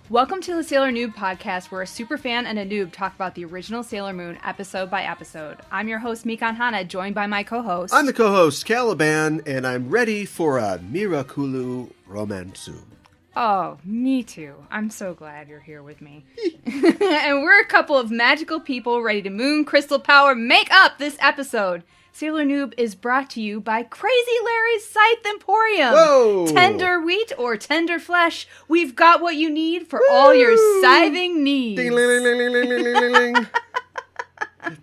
Welcome to the Sailor Noob podcast, where a superfan and a noob talk about the original Sailor Moon episode by episode. I'm your host, Mikan Hana, joined by my co-host. I'm the co-host, Caliban, and I'm ready for a Mirakulu Romansu. Oh, me too. I'm so glad you're here with me. And we're a couple of magical people ready to moon crystal power make up this episode. Sailor Noob is brought to you by Crazy Larry's Scythe Emporium. Whoa! Tender wheat or tender flesh, we've got what you need for all your scything needs. Ding, ling, ling, ling, ling, ling, ling, ling.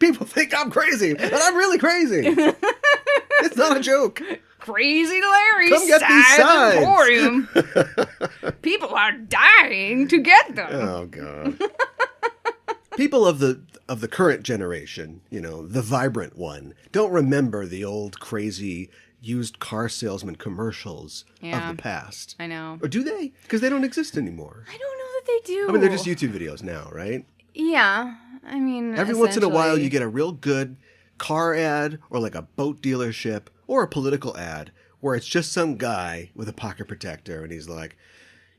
People think I'm crazy, but I'm really crazy. It's not a joke. Crazy Larry's Come get these Scythe signs. Emporium. People are dying to get them. Oh, God. People of the current generation, you know, the vibrant one, don't remember the old crazy used car salesman commercials of the past. I know. Or do they? Because they don't exist anymore. I don't know that they do. I mean, they're just YouTube videos now, right? Yeah. I mean, every once in a while you get a real good car ad or like a boat dealership or a political ad where it's just some guy with a pocket protector and he's like,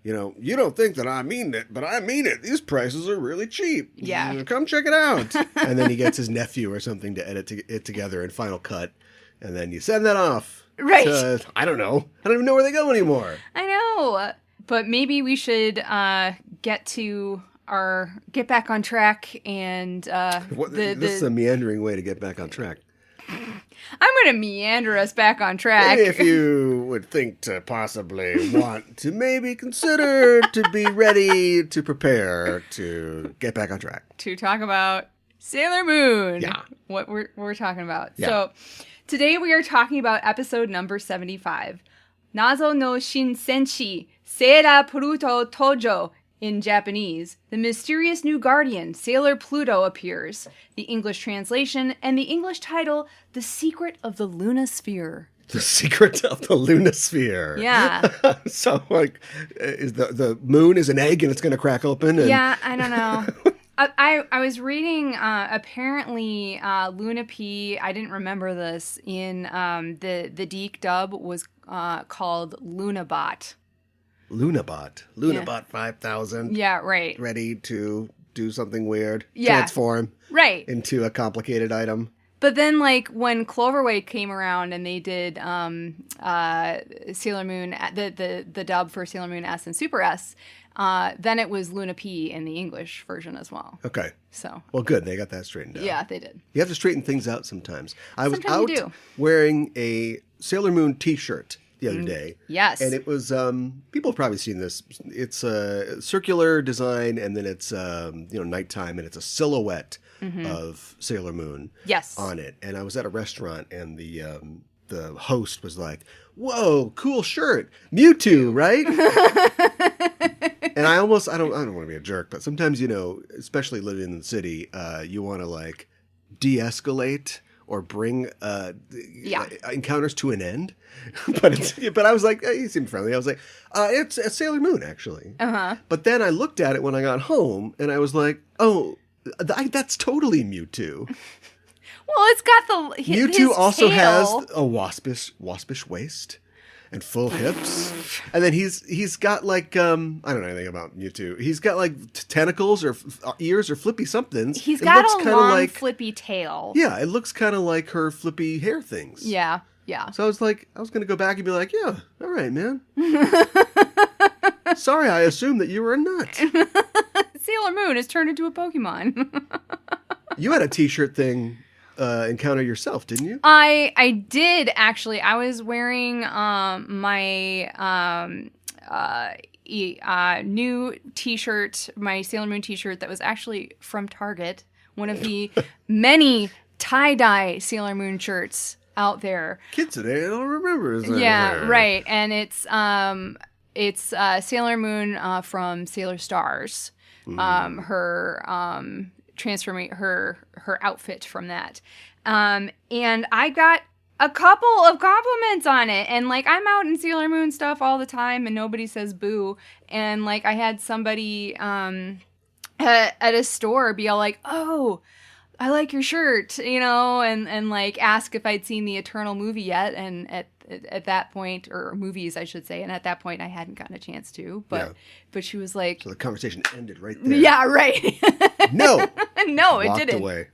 you know, you don't think that I mean it, but I mean it. These prices are really cheap. Yeah. Come check it out. And then he gets his nephew or something to edit it together in Final Cut. And then you send that off. Right. I don't know. I don't even know where they go anymore. I know. But maybe we should get back on track and this is a meandering way to get back on track. I'm going to meander us back on track. If you would think to possibly want to maybe consider to be ready to prepare to get back on track. To talk about Sailor Moon. Yeah. What we're talking about. Yeah. So today we are talking about episode number 75. Nazo no Shinsenshi Seira Pluto Tojo. In Japanese, the mysterious new guardian, Sailor Pluto, appears. The English translation and the English title, The Secret of the Lunosphere. The Secret of the Lunosphere. Yeah. So, like, is the moon is an egg and it's going to crack open? And... Yeah, I don't know. I was reading, apparently, Luna P, I didn't remember this, in the Deke dub was called Lunabot. Lunabot 5000. Yeah, right. Ready to do something weird. Yeah. Transform. Right. Into a complicated item. But then, like, when Cloverweight came around and they did Sailor Moon, the dub for Sailor Moon S and Super S, then it was Luna P in the English version as well. Okay. So. Well, good. They got that straightened out. Yeah, they did. You have to straighten things out sometimes. I was Sometimes you out do. wearing a Sailor Moon t-shirt the other day. Yes. And it was, people have probably seen this. It's a circular design, and then it's, nighttime, and it's a silhouette of Sailor Moon on it. And I was at a restaurant, and the host was like, whoa, cool shirt. Mewtwo, right? And I don't want to be a jerk, but sometimes, you know, especially living in the city, you want to, like, de-escalate or bring encounters to an end. But I was like, he seemed friendly. I was like, it's a Sailor Moon, actually. Uh-huh. But then I looked at it when I got home, and I was like, oh, that's totally Mewtwo. Well, it's got the Mewtwo his also tail. has a waspish waist and full hips. And then he's got like, I don't know anything about Mewtwo. He's got like tentacles or ears or flippy somethings. He's got a long flippy tail. Yeah, it looks kind of like her flippy hair things. Yeah, yeah. So I was going to go back and be like, yeah, all right, man. Sorry, I assumed that you were a nut. Sailor Moon has turned into a Pokemon. You had a t-shirt thing encounter yourself, didn't you? I did, actually. I was wearing my new t-shirt, my Sailor Moon t-shirt that was actually from Target. One of the many tie-dye Sailor Moon shirts out there. Kids today, I don't remember. Yeah, right. And it's Sailor Moon from Sailor Stars. Her transforming her outfit from that. And I got a couple of compliments on it. And, like, I'm out in Sailor Moon stuff all the time, and nobody says boo. And, like, I had somebody at a store be all like, oh, I like your shirt, you know, and like, ask if I'd seen the Eternal movie yet. And at that point, or movies, I should say, and at that point, I hadn't gotten a chance to. But she was like... So the conversation ended right there. Yeah, right. No! No, it Walked didn't. Away.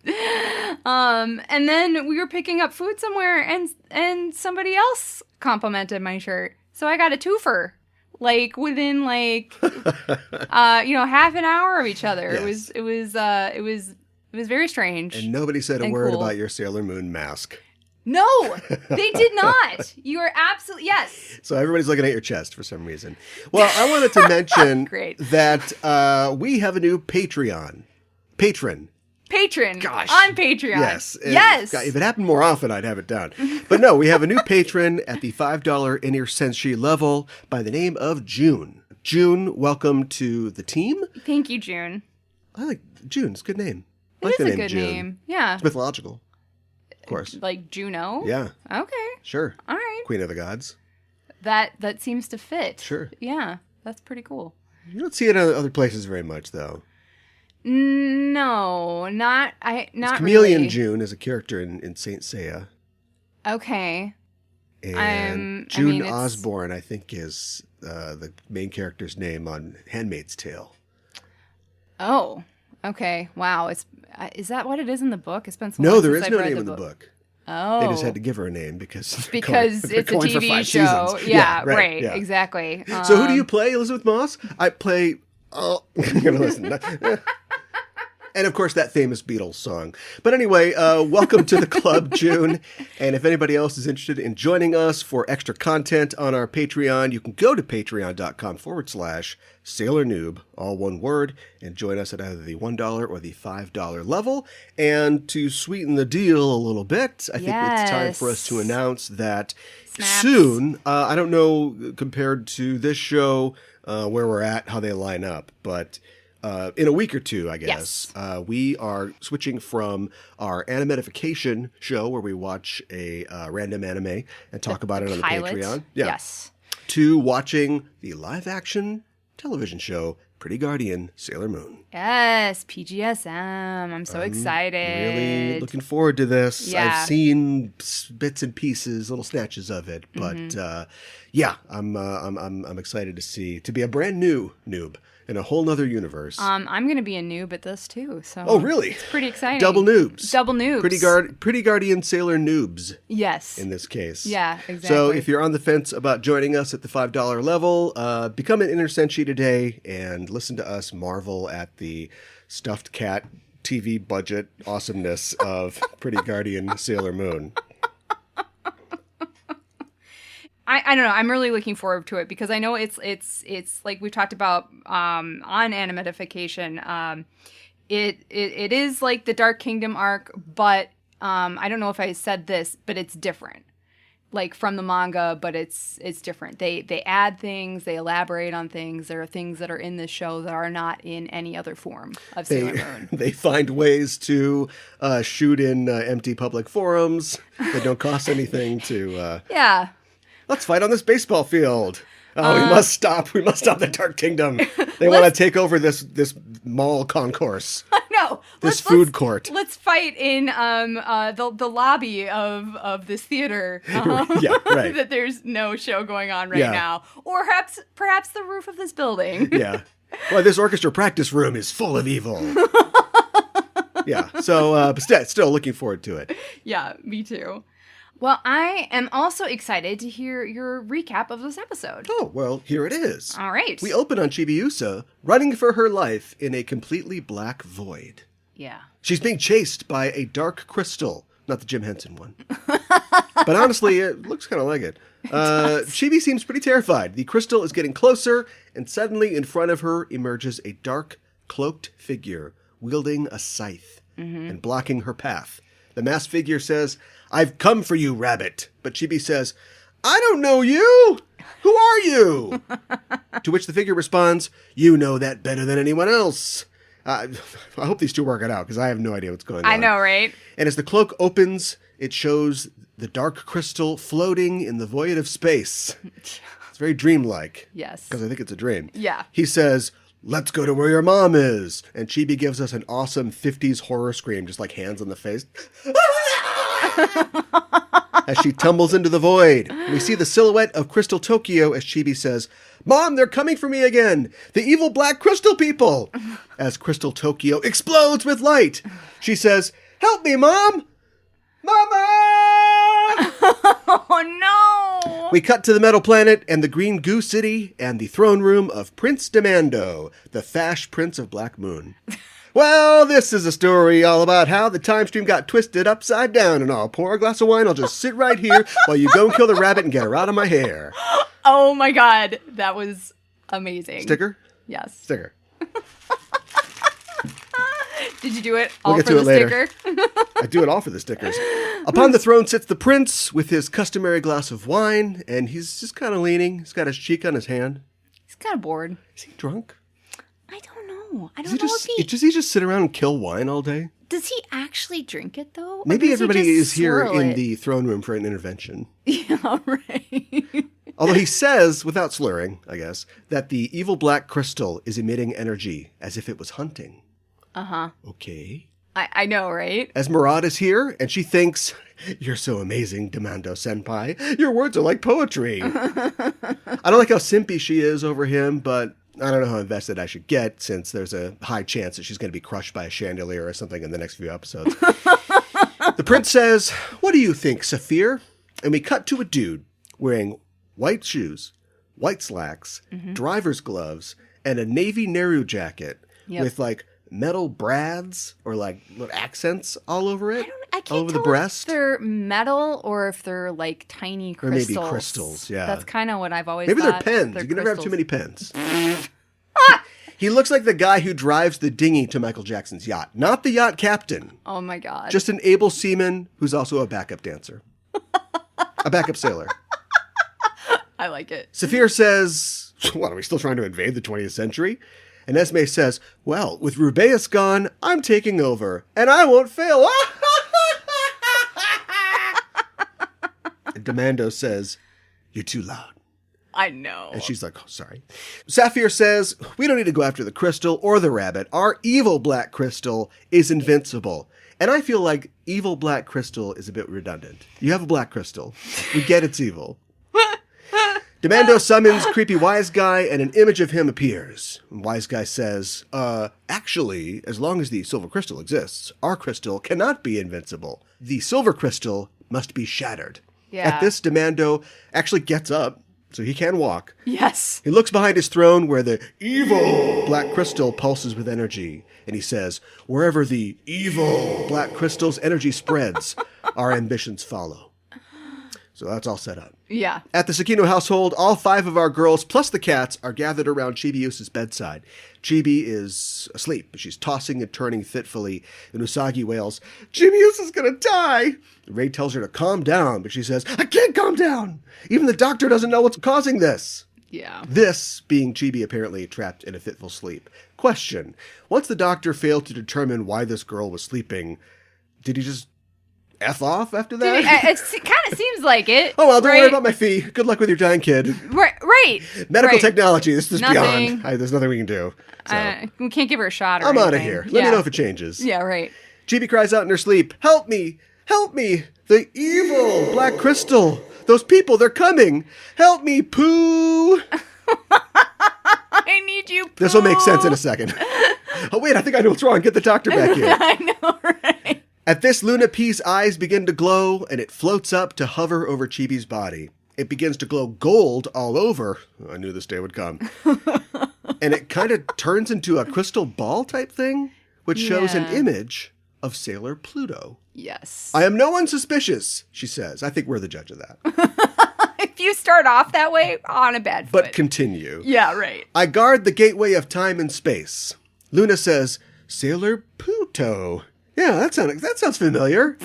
And then we were picking up food somewhere, and somebody else complimented my shirt. So I got a twofer, like, within, like, half an hour of each other. Yes. It was very strange. And nobody said a word cool. about your Sailor Moon mask. No, they did not. You are absolutely, yes. So everybody's looking at your chest for some reason. Well, I wanted to mention that we have a new patron. Gosh. On Patreon. Yes. Yes. If it happened more often, I'd have it down. But no, we have a new patron at the $5 inner senshi level by the name of June. June, welcome to the team. Thank you, June. I like June. It's a good name. It is a good name. Yeah. It's mythological. Of course. Like Juno? Yeah. Okay. Sure. All right. Queen of the gods. That seems to fit. Sure. Yeah. That's pretty cool. You don't see it in other places very much, though. No, not Chameleon really. June is a character in Saint Seiya. Okay. And June Osborne, I think, is the main character's name on Handmaid's Tale. Oh, okay. Wow. Is that what it is in the book? It's been so long No, there since is I've no read name the in the book. book. Oh. They just had to give her a name because it's a TV show. Yeah, right. Yeah. Exactly. So who do you play, Elizabeth Moss? I play... Oh, I'm going to listen. And, of course, that famous Beatles song. But anyway, welcome to the club, June. And if anybody else is interested in joining us for extra content on our Patreon, you can go to patreon.com/Sailor Noob, all one word, and join us at either the $1 or the $5 level. And to sweeten the deal a little bit, I think it's time for us to announce that soon, I don't know compared to this show where we're at, how they line up, but... in a week or two, I guess, we are switching from our animetification show where we watch a random anime and talk about it on the Patreon. Yes. To watching the live-action television show, Pretty Guardian Sailor Moon. Yes, PGSM. I'm so excited. Really looking forward to this. Yeah. I've seen bits and pieces, little snatches of it, but I'm excited to be a brand new noob. In a whole nother universe. I'm going to be a noob at this too. So oh, really? It's pretty exciting. Double noobs. Double noobs. Pretty Guardian Sailor Noobs. Yes. In this case. Yeah, exactly. So if you're on the fence about joining us at the $5 level, become an inner senshi today and listen to us marvel at the stuffed cat TV budget awesomeness of Pretty Guardian Sailor Moon. I don't know. I'm really looking forward to it because I know it's like we talked about on animetification. It is like the Dark Kingdom arc, but I don't know if I said this, but it's different. Like from the manga, but it's different. They add things, they elaborate on things. There are things that are in this show that are not in any other form of Sailor Moon. They find ways to shoot in empty public forums that don't cost anything to. Yeah. Let's fight on this baseball field. Oh, we must stop. We must stop the Dark Kingdom. They want to take over this mall concourse. No, this food court. Let's fight in the lobby of this theater. Yeah, right. That there's no show going on right now, or perhaps the roof of this building. Yeah. Well, this orchestra practice room is full of evil. Yeah. So, but still looking forward to it. Yeah, me too. Well, I am also excited to hear your recap of this episode. Oh, well, here it is. All right. We open on Chibi-Usa running for her life in a completely black void. Yeah. She's being chased by a dark crystal. Not the Jim Henson one. But honestly, it looks kind of like it. Chibi seems pretty terrified. The crystal is getting closer, and suddenly in front of her emerges a dark, cloaked figure wielding a scythe and blocking her path. The masked figure says, "I've come for you, rabbit." But Chibi says, "I don't know you. Who are you?" To which the figure responds, "You know that better than anyone else." I hope these two work it out because I have no idea what's going on. I know, right? And as the cloak opens it shows the dark crystal floating in the void of space. It's very dreamlike. Yes. Because I think it's a dream. Yeah. He says, "Let's go to where your mom is." And Chibi gives us an awesome 50s horror scream, just like hands on the face. As she tumbles into the void. We see the silhouette of Crystal Tokyo as Chibi says, "Mom, they're coming for me again! The evil black crystal people!" As Crystal Tokyo explodes with light. She says, "Help me, Mom! Mama!" Oh, no! We cut to the metal planet and the green goo city and the throne room of Prince Demando, the Fash Prince of Black Moon. Well, this is a story all about how the time stream got twisted upside down, and I'll pour a glass of wine. I'll just sit right here while you go and kill the rabbit and get her out of my hair. Oh my god, that was amazing. Sticker? Yes. Sticker. Did you do it all we'll get for to the it later. sticker? I do it all for the stickers. Upon the throne sits the prince with his customary glass of wine, and he's just kind of leaning. He's got his cheek on his hand. He's kind of bored. Is he drunk? I don't know. I don't know Does he just sit around and kill wine all day? Does he actually drink it, though? Maybe everybody is here in it? the throne room for an intervention. Yeah, right. Although he says, without slurring, I guess, that the evil black crystal is emitting energy as if it was hunting. Uh-huh. Okay. I know, right? Esmeralda is here, and she thinks, "You're so amazing, Demando-senpai. Your words are like poetry." I don't like how simpy she is over him, but I don't know how invested I should get, since there's a high chance that she's going to be crushed by a chandelier or something in the next few episodes. The prince says, "What do you think, Saphir?" And we cut to a dude wearing white shoes, white slacks, driver's gloves, and a navy Neru jacket with like metal brads or like little accents all over it. I can't all over tell the breast. if they're metal or if they're like tiny crystals. Or maybe crystals, yeah. That's kind of what I've always Maybe thought. they're pens. You can never have too many pens. He looks like the guy who drives the dinghy to Michael Jackson's yacht. Not the yacht captain. Oh my god. Just an able seaman who's also a backup dancer. A backup sailor. I like it. Saphir says, "What, are we still trying to invade the 20th century?" And Esme says, "Well, with Rubeus gone, I'm taking over, and I won't fail." And Demando says, "You're too loud." I know. And she's like, "Oh, sorry." Saphir says, "We don't need to go after the crystal or the rabbit. Our evil black crystal is invincible." And I feel like evil black crystal is a bit redundant. You have a black crystal. We get it's evil. Demando summons creepy wise guy, and an image of him appears. And wise guy says, "Actually, as long as the silver crystal exists, our crystal cannot be invincible. The silver crystal must be shattered." Yeah. At this, Demando actually gets up, so he can walk. Yes. He looks behind his throne where the evil black crystal pulses with energy, and he says, "Wherever the evil black crystal's energy spreads, our ambitions follow." So that's all set up. Yeah. At the Sakino household, all 5 of our girls, plus the cats, are gathered around Chibi-Usa's bedside. Chibi is asleep. She's tossing and turning fitfully, and Usagi wails, "Chibi-Usa's gonna die!" Ray tells her to calm down, but she says, "I can't calm down! Even the doctor doesn't know what's causing this!" Yeah. This being Chibi apparently trapped in a fitful sleep. Question. Once the doctor failed to determine why this girl was sleeping, did he just F off after that? It kind of seems like it. Oh, well, don't worry about my fee. Good luck with your dying kid. Right. Medical technology. This is Nothing. beyond. There's nothing we can do. So. We can't give her a shot or I'm anything. out of here. Let me know if it changes. Yeah, right. Chibi cries out in her sleep, "Help me! Help me! The evil black crystal! Those people, they're coming! Help me, Pooh!" I need you, Pooh. This will make sense in a second. Oh, wait, I think I know what's wrong. Get the doctor back here. I know, right? At this, Luna P's eyes begin to glow, and it floats up to hover over Chibi's body. It begins to glow gold all over. I knew this day would come. And it kind of turns into a crystal ball type thing, which shows an image of Sailor Pluto. Yes. "I am no one suspicious," she says. I think we're the judge of that. If you start off that way, on a bad foot. But continue. Yeah, right. "I guard the gateway of time and space." Luna says, "Sailor Pluto. Yeah, that sounds familiar."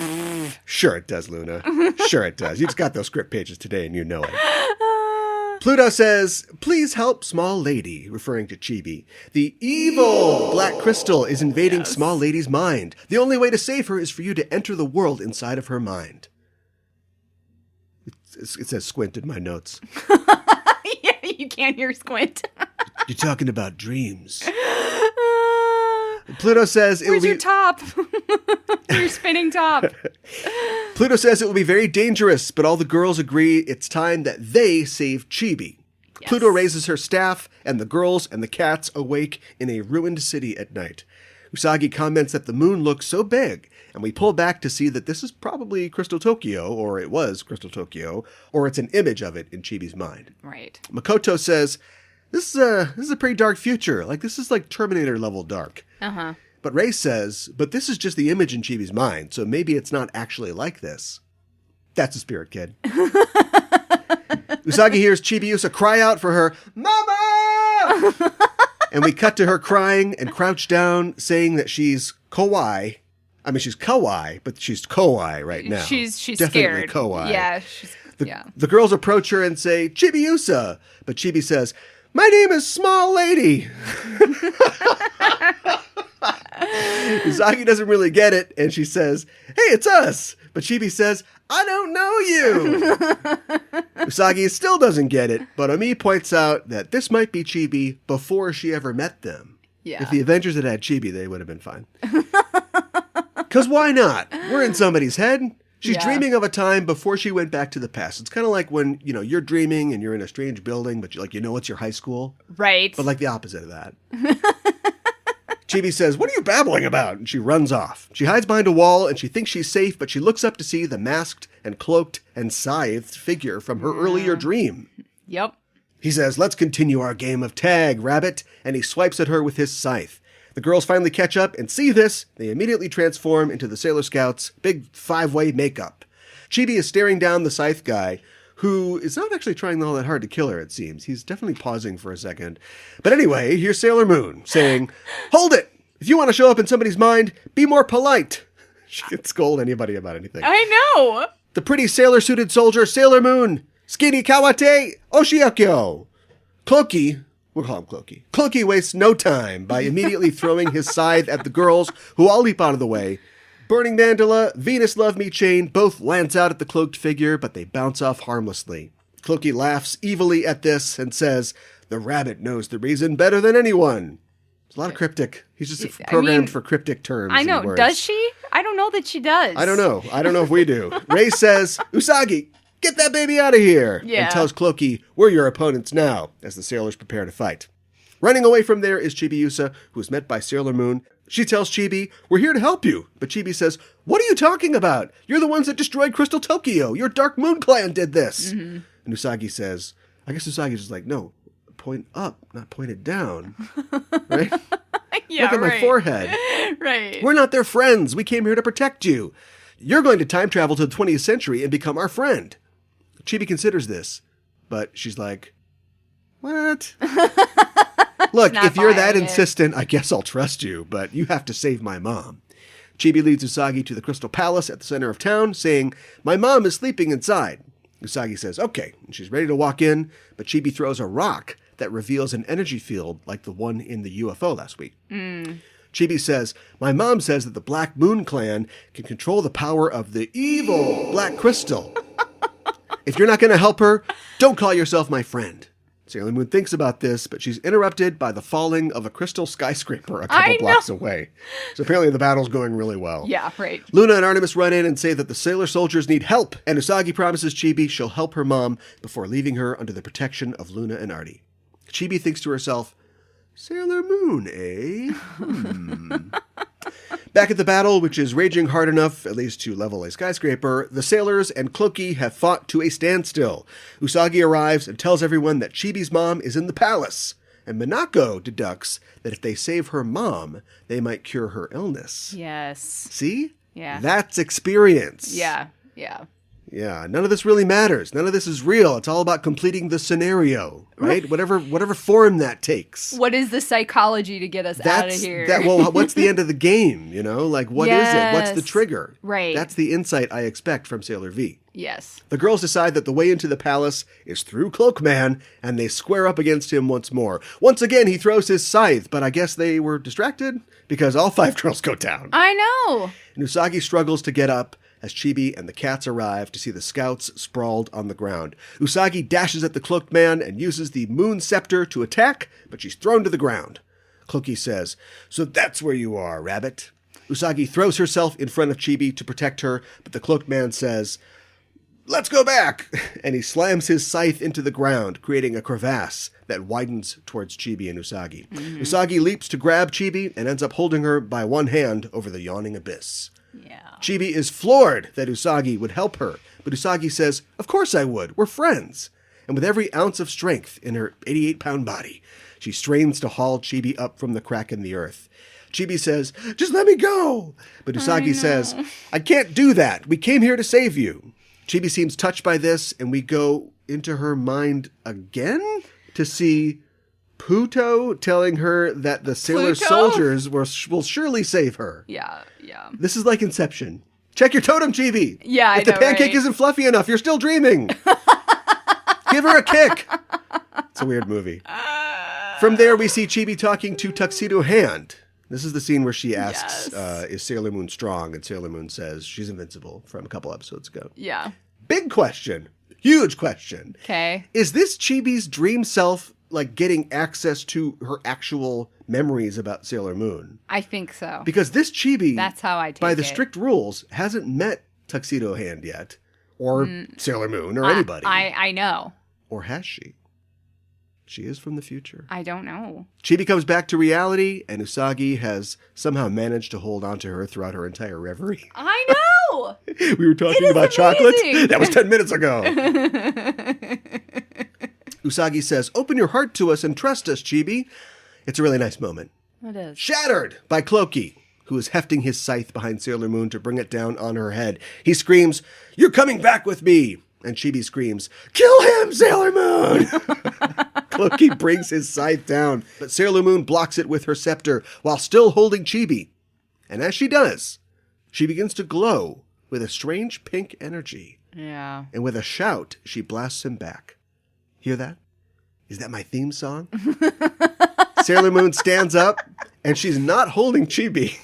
Sure it does, Luna. Sure it does. You just got those script pages today and you know it. Pluto says, please help small lady, referring to Chibi. The evil black crystal is invading small lady's mind. The only way to save her is for you to enter the world inside of her mind. It says squint in my notes. Yeah, you can't hear squint. You're talking about dreams. Pluto says it Where's your top? Your spinning top. Pluto says it will be very dangerous, but all the girls agree it's time that they save Chibi. Yes. Pluto raises her staff, and the girls and the cats awake in a ruined city at night. Usagi comments that the moon looks so big, and we pull back to see that this is probably Crystal Tokyo, or it was Crystal Tokyo, or it's an image of it in Chibi's mind. Right. Makoto says, this is a pretty dark future. Like, this is like Terminator level dark. Uh-huh. But Ray says, but this is just the image in Chibi's mind, so maybe it's not actually like this. That's a spirit, kid. Usagi hears Chibi-Usa cry out for her, Mama! And we cut to her crying and crouch down, saying that she's kawaii. I mean, she's kawaii, but she's kawaii right now. She's definitely scared. Kawaii. Yeah. The girls approach her and say, Chibi-Usa. But Chibi says, my name is Small Lady. Usagi doesn't really get it, and she says, hey, it's us. But Chibi says, I don't know you. Usagi still doesn't get it, but Ami points out that this might be Chibi before she ever met them. Yeah. If the Avengers had had Chibi, they would have been fine. Because why not? We're in somebody's head. She's dreaming of a time before she went back to the past. It's kind of like when, you're dreaming and you're in a strange building, but it's your high school. Right. But like the opposite of that. Chibi says, what are you babbling about? And she runs off. She hides behind a wall and she thinks she's safe, but she looks up to see the masked and cloaked and scythed figure from her earlier dream. Yep. He says, let's continue our game of tag, rabbit, and he swipes at her with his scythe. The girls finally catch up and see this. They immediately transform into the Sailor Scouts' big 5-way makeup. Chibi is staring down the scythe guy, who is not actually trying all that hard to kill her, it seems. He's definitely pausing for a second. But anyway, here's Sailor Moon saying, hold it! If you want to show up in somebody's mind, be more polite. She can scold anybody about anything. I know! The pretty sailor-suited soldier, Sailor Moon, Skinny Kawate Oshiakyo. Cloaky, we'll call him Cloaky. Cloaky wastes no time by immediately throwing his scythe at the girls, who all leap out of the way. Burning Mandala, Venus Love Me Chain both lance out at the cloaked figure, but they bounce off harmlessly. Cloaky laughs evilly at this and says, the rabbit knows the reason better than anyone. It's a lot of cryptic. He's just programmed for cryptic terms. I know. And words. Does she? I don't know that she does. I don't know. I don't know if we do. Ray says, Usagi, get that baby out of here. Yeah. And tells Cloaky, we're your opponents now, as the sailors prepare to fight. Running away from there is Chibi-Usa, who is met by Sailor Moon. She tells Chibi, we're here to help you. But Chibi says, what are you talking about? You're the ones that destroyed Crystal Tokyo. Your Dark Moon clan did this. Mm-hmm. And Usagi says, I guess Usagi's just like, no, point up, not pointed down. Right? Yeah, look at my forehead. Right. We're not their friends. We came here to protect you. You're going to time travel to the 20th century and become our friend. Chibi considers this, but she's like, what? Look, if you're that insistent, I guess I'll trust you, but you have to save my mom. Chibi leads Usagi to the Crystal Palace at the center of town, saying, my mom is sleeping inside. Usagi says, okay, and she's ready to walk in, but Chibi throws a rock that reveals an energy field like the one in the UFO last week. Chibi says, my mom says that the Black Moon clan can control the power of the evil Black Crystal. If you're not going to help her, don't call yourself my friend. Sailor Moon thinks about this, but she's interrupted by the falling of a crystal skyscraper a couple blocks away. So apparently the battle's going really well. Yeah, right. Luna and Artemis run in and say that the sailor soldiers need help, and Usagi promises Chibi she'll help her mom before leaving her under the protection of Luna and Artie. Chibi thinks to herself, Sailor Moon, eh? Back at the battle, which is raging hard enough, at least to level a skyscraper, the sailors and Cloaky have fought to a standstill. Usagi arrives and tells everyone that Chibi's mom is in the palace. And Minako deducts that if they save her mom, they might cure her illness. Yes. See? Yeah. That's experience. Yeah. Yeah. Yeah, none of this really matters. None of this is real. It's all about completing the scenario, right? Whatever form that takes. What is the psychology to get us out of here? Well, what's the end of the game, you know? Like, what is it? What's the trigger? Right. That's the insight I expect from Sailor V. Yes. The girls decide that the way into the palace is through Cloakman, and they square up against him once more. Once again, he throws his scythe, but I guess they were distracted because all 5 girls go down. I know. And Usagi struggles to get up as Chibi and the cats arrive to see the scouts sprawled on the ground. Usagi dashes at the cloaked man and uses the moon scepter to attack, but she's thrown to the ground. Cloaky says, "So that's where you are, rabbit." Usagi throws herself in front of Chibi to protect her, but the cloaked man says, "Let's go back!" And he slams his scythe into the ground, creating a crevasse that widens towards Chibi and Usagi. Usagi leaps to grab Chibi and ends up holding her by one hand over the yawning abyss. Yeah. Chibi is floored that Usagi would help her, but Usagi says, "Of course I would. We're friends." And with every ounce of strength in her 88-pound body, she strains to haul Chibi up from the crack in the earth. Chibi says, "Just let me go." But Usagi says, "I can't do that. We came here to save you." Chibi seems touched by this, and we go into her mind again to see Pluto telling her that the sailor soldiers will surely save her. Yeah. This is like Inception. Check your totem, Chibi. Yeah, if the pancake isn't fluffy enough, you're still dreaming. Give her a kick. It's a weird movie. From there, we see Chibi talking to Tuxedo Hand. This is the scene where she asks, is Sailor Moon strong? And Sailor Moon says she's invincible from a couple episodes ago. Yeah. Big question. Huge question. Okay. Is this Chibi's dream self like getting access to her actual memories about Sailor Moon? I think so. Because this Chibi, that's how I take by the strict rules, hasn't met Tuxedo Hand yet. Or Sailor Moon or anybody. I know. Or has she? She is from the future. I don't know. Chibi comes back to reality, and Usagi has somehow managed to hold on to her throughout her entire reverie. I know! We were talking about chocolate? That was 10 minutes ago. Usagi says, "Open your heart to us and trust us, Chibi." It's a really nice moment. It is. Shattered by Cloaky, who is hefting his scythe behind Sailor Moon to bring it down on her head. He screams, "You're coming back with me!" And Chibi screams, "Kill him, Sailor Moon!" Cloaky brings his scythe down, but Sailor Moon blocks it with her scepter while still holding Chibi. And as she does, she begins to glow with a strange pink energy. Yeah. And with a shout, she blasts him back. Hear that? Is that my theme song? Sailor Moon stands up, and she's not holding Chibi.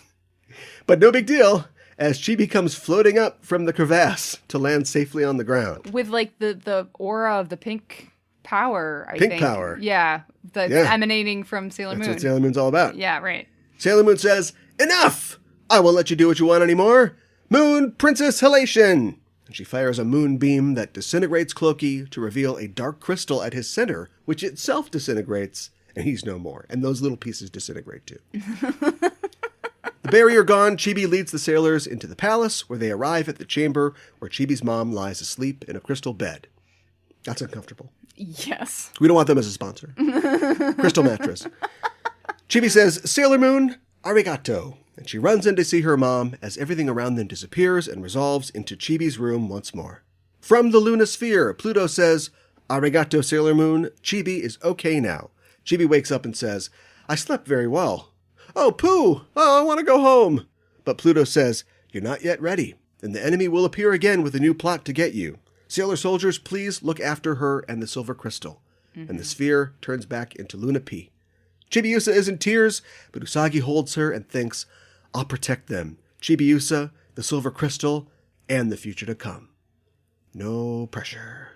But no big deal, as Chibi comes floating up from the crevasse to land safely on the ground. With like the aura of the pink power, I think. Pink power. Yeah. That's emanating from Sailor Moon. That's what Sailor Moon's all about. Yeah, right. Sailor Moon says, "Enough! I won't let you do what you want anymore. Moon Princess Halation!" And she fires a moon beam that disintegrates Cloaky to reveal a dark crystal at his center, which itself disintegrates, and he's no more. And those little pieces disintegrate too. The barrier gone, Chibi leads the sailors into the palace, where they arrive at the chamber where Chibi's mom lies asleep in a crystal bed. That's uncomfortable. Yes. We don't want them as a sponsor. Crystal mattress. Chibi says, "Sailor Moon, arigato." And she runs in to see her mom as everything around them disappears and resolves into Chibi's room once more. From the Lunosphere, Pluto says, "Arigato, Sailor Moon. Chibi is okay now." Chibi wakes up and says, "I slept very well." "Oh, Pooh! Oh, I want to go home." But Pluto says, "You're not yet ready, and the enemy will appear again with a new plot to get you. Sailor soldiers, please look after her and the silver crystal." And the sphere turns back into Luna P. Chibi-Usa is in tears, but Usagi holds her and thinks, "I'll protect them. Chibi-Usa, the silver crystal, and the future to come. No pressure."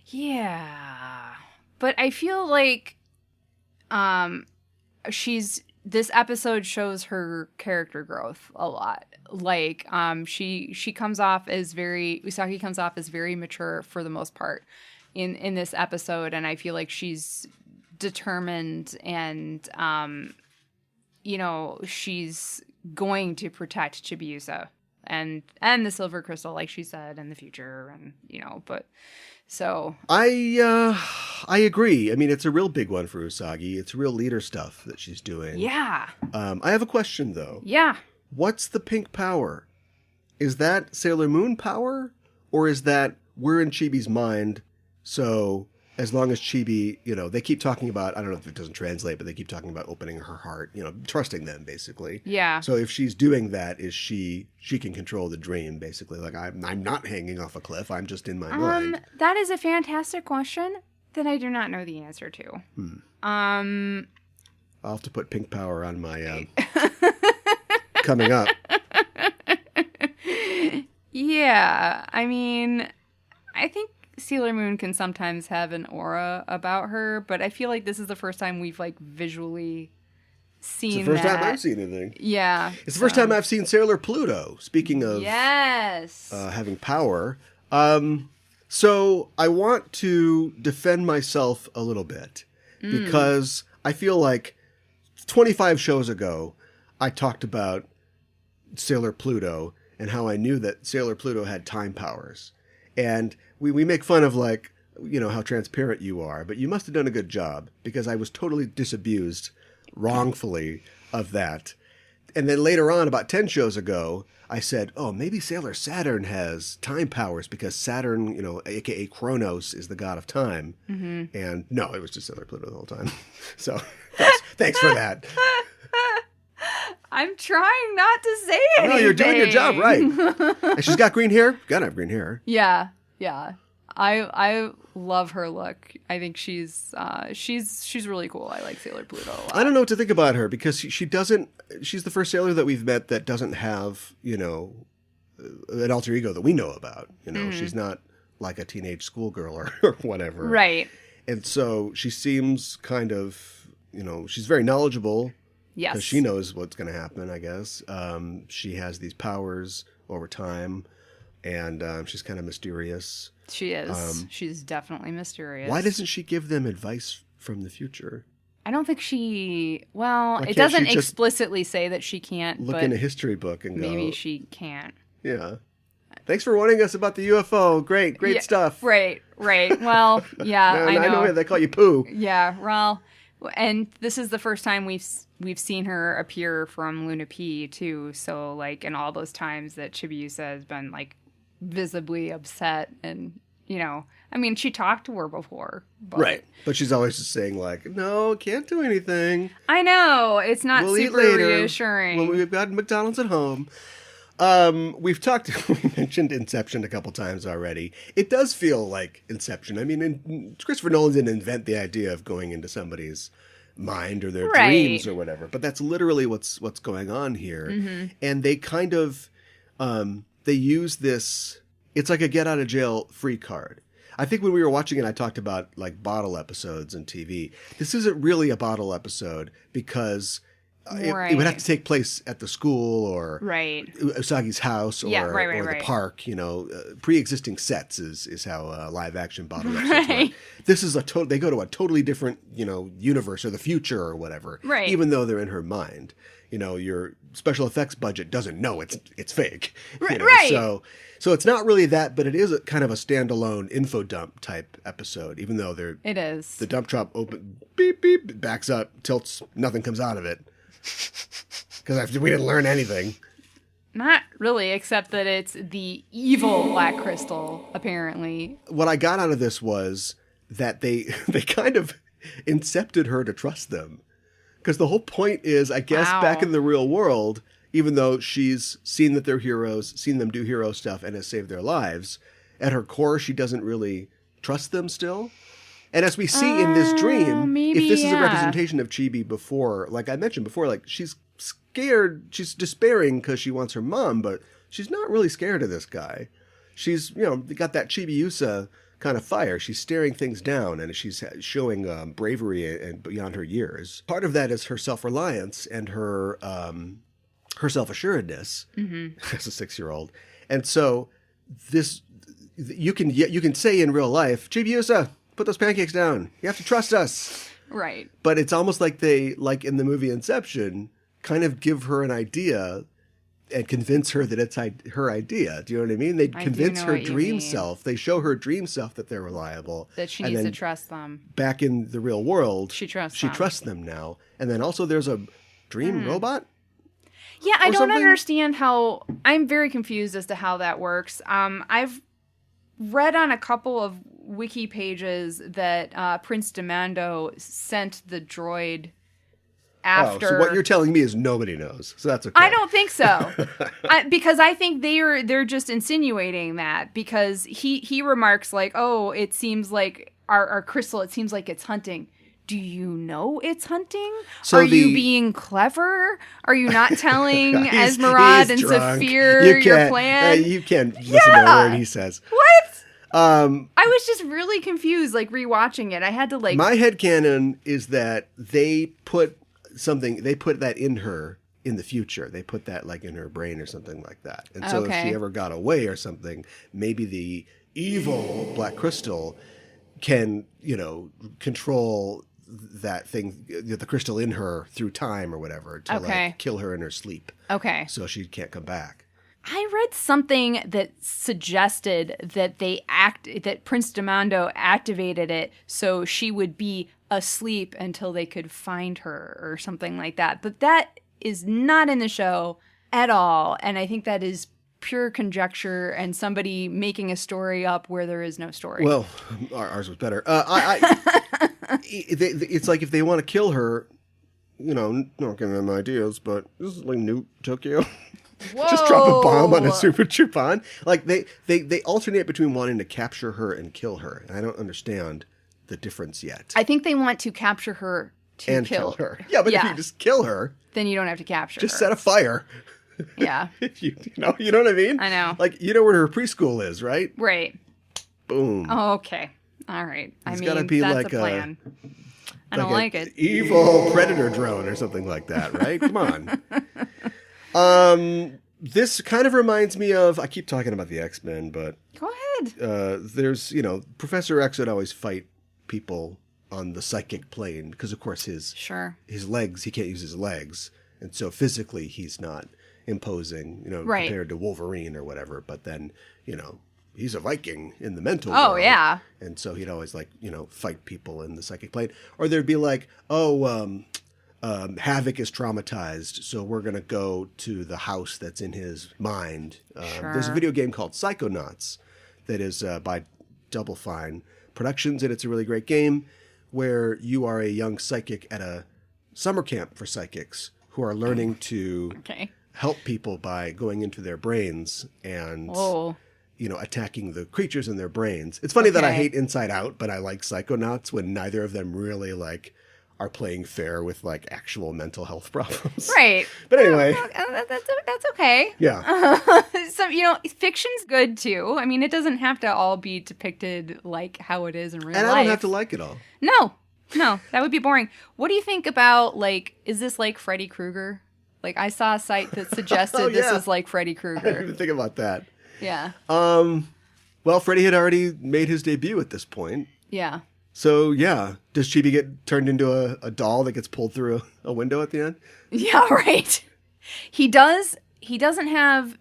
Yeah. But I feel like this episode shows her character growth a lot. Like, Usagi comes off as very mature for the most part in this episode, and I feel like she's determined and she's going to protect Chibi-Usa and the silver crystal, like she said, in the future, and but so I agree. I mean, it's a real big one for Usagi. It's real leader stuff that she's doing. Yeah. I have a question though. Yeah. What's the pink power? Is that Sailor Moon power, Or is that we're in Chibi's mind, so as long as Chibi, they keep talking about, I don't know if it doesn't translate, but they keep talking about opening her heart, trusting them, basically. Yeah. So if she's doing that, is she can control the dream, basically. Like, I'm not hanging off a cliff, I'm just in my mind. That is a fantastic question that I do not know the answer to. I'll have to put pink power on my coming up. Yeah, I mean, I think Sailor Moon can sometimes have an aura about her, but I feel like this is the first time we've visually seen that. It's the first time I've seen anything. Yeah. It's the first time I've seen Sailor Pluto, speaking of yes, having power. So I want to defend myself a little bit because I feel like 25 shows ago, I talked about Sailor Pluto and how I knew that Sailor Pluto had time powers. And we make fun of how transparent you are, but you must have done a good job because I was totally disabused wrongfully of that. And then later on, about 10 shows ago, I said, oh, maybe Sailor Saturn has time powers because Saturn, aka Kronos, is the god of time. Mm-hmm. And no, it was just Sailor Pluto the whole time. So thanks for that. I'm trying not to say anything. No, you're doing your job right. And she's got green hair. Gotta have green hair. Yeah. I love her look. I think she's really cool. I like Sailor Pluto a lot. I don't know what to think about her because she's the first sailor that we've met that doesn't have, an alter ego that we know about. She's not like a teenage schoolgirl or whatever. Right. And so she seems kind of, she's very knowledgeable. Yes. Because she knows what's going to happen, I guess. She has these powers over time, and she's kind of mysterious. She is. She's definitely mysterious. Why doesn't she give them advice from the future? I don't think she... Well, it doesn't explicitly say that she can't, look in a history book and go... Maybe she can't. Yeah. Thanks for warning us about the UFO. Great stuff. Right. Well, yeah, I know. I know they call you Pooh. Yeah, well... And this is the first time we've seen her appear from Luna P too. So in all those times that Chibi-Usa has been visibly upset, and she talked to her before, right? But she's always just saying no, can't do anything. I know it's not super reassuring. When we've got McDonald's at home. We mentioned Inception a couple times already. It does feel like Inception. I mean, Christopher Nolan didn't invent the idea of going into somebody's mind or their dreams or whatever, but that's literally what's going on here. Mm-hmm. And they kind of, they use this, it's like a get out of jail free card. I think when we were watching it, I talked about bottle episodes on TV. This isn't really a bottle episode because it would have to take place at the school or Usagi's house or the park. Pre-existing sets is how live action bottle episodes work. This is they go to a totally different universe or the future or whatever. Right. Even though they're in her mind. Your special effects budget doesn't know it's fake. Right. So it's not really that, but it is a kind of a standalone info dump type episode. Even though it is the dump truck open beep beep backs up, tilts, nothing comes out of it. Because we didn't learn anything. Not really, except that it's the evil Black Crystal, apparently. What I got out of this was that they kind of incepted her to trust them. Because the whole point is, I guess, back in the real world, even though she's seen that they're heroes, seen them do hero stuff, and has saved their lives, at her core, she doesn't really trust them still. And as we see in this dream, if this is a representation of Chibi before, like I mentioned before, she's scared, she's despairing because she wants her mom, but she's not really scared of this guy. She's, got that Chibi-Usa kind of fire. She's staring things down and she's showing bravery and beyond her years. Part of that is her self-reliance and her self-assuredness as a 6-year-old. And so this, you can say in real life, Chibi-Usa, put those pancakes down. You have to trust us. Right. But it's almost like they, like in the movie Inception, kind of give her an idea and convince her that it's her idea. Do you know what I mean? They convince her dream self. They show her dream self that they're reliable. That she needs to trust them. Back in the real world, she trusts them now. And then also there's a dream robot. Yeah, I don't understand how... I'm very confused as to how that works. I've read on a couple of wiki pages that Prince Demando sent the droid after. Oh, so what you're telling me is nobody knows. So that's okay. I don't think so. Because I think they're just insinuating that, because he remarks like, "Oh, it seems like our crystal, it seems like it's hunting." Do you know it's hunting? So you being clever? Are you not telling Esmeralda and Saphir your plan? You can't listen to a word he says. What? I was just really confused, like, rewatching it. I had to, like... My headcanon is that they put that in her in the future. They put that, like, in her brain or something like that. And so if she ever got away or something, maybe the evil Black Crystal can, control that thing, the crystal in her through time or whatever, to like kill her in her sleep. Okay. So she can't come back. I read something that suggested that that Prince Demando activated it so she would be asleep until they could find her or something like that. But that is not in the show at all. And I think that is pure conjecture and somebody making a story up where there is no story. Well, ours was better. It's like if they want to kill her, not giving them ideas, but this is like Noob Tokyo. Just drop a bomb on a Super Chupan. Like they alternate between wanting to capture her and kill her. And I don't understand the difference yet. I think they want to capture her to kill her. Yeah, but if you just kill her, then you don't have to capture her. Just set a fire. Yeah. you know what I mean? I know. Like, where her preschool is, right? Right. Boom. Oh, okay. All right. It's gotta be that's like a plan. I don't like it. Evil predator drone or something like that, right? Come on. This kind of reminds me of, I keep talking about the X-Men, but... Go ahead. There's, Professor X would always fight people on the psychic plane because, of course, his legs, he can't use his legs. And so physically he's not imposing, compared to Wolverine or whatever. But then, he's a Viking in the mental world. Oh, yeah. And so he'd always fight people in the psychic plane. Or there'd be like, Havoc is traumatized, so we're going to go to the house that's in his mind. There's a video game called Psychonauts that is by Double Fine Productions, and it's a really great game where you are a young psychic at a summer camp for psychics who are learning to help people by going into their brains and attacking the creatures in their brains. It's funny that I hate Inside Out, but I like Psychonauts when neither of them really are playing fair with actual mental health problems. Right. But anyway. That's okay. Yeah. Fiction's good too. I mean, it doesn't have to all be depicted like how it is in real life. And I don't have to like it all. No, that would be boring. What do you think about, is this like Freddy Krueger? I saw a site that suggested this is like Freddy Krueger. I didn't even think about that. Yeah. Well, Freddy had already made his debut at this point. Yeah. So, yeah. Does Chibi get turned into a doll that gets pulled through a window at the end? Yeah, right. He doesn't have,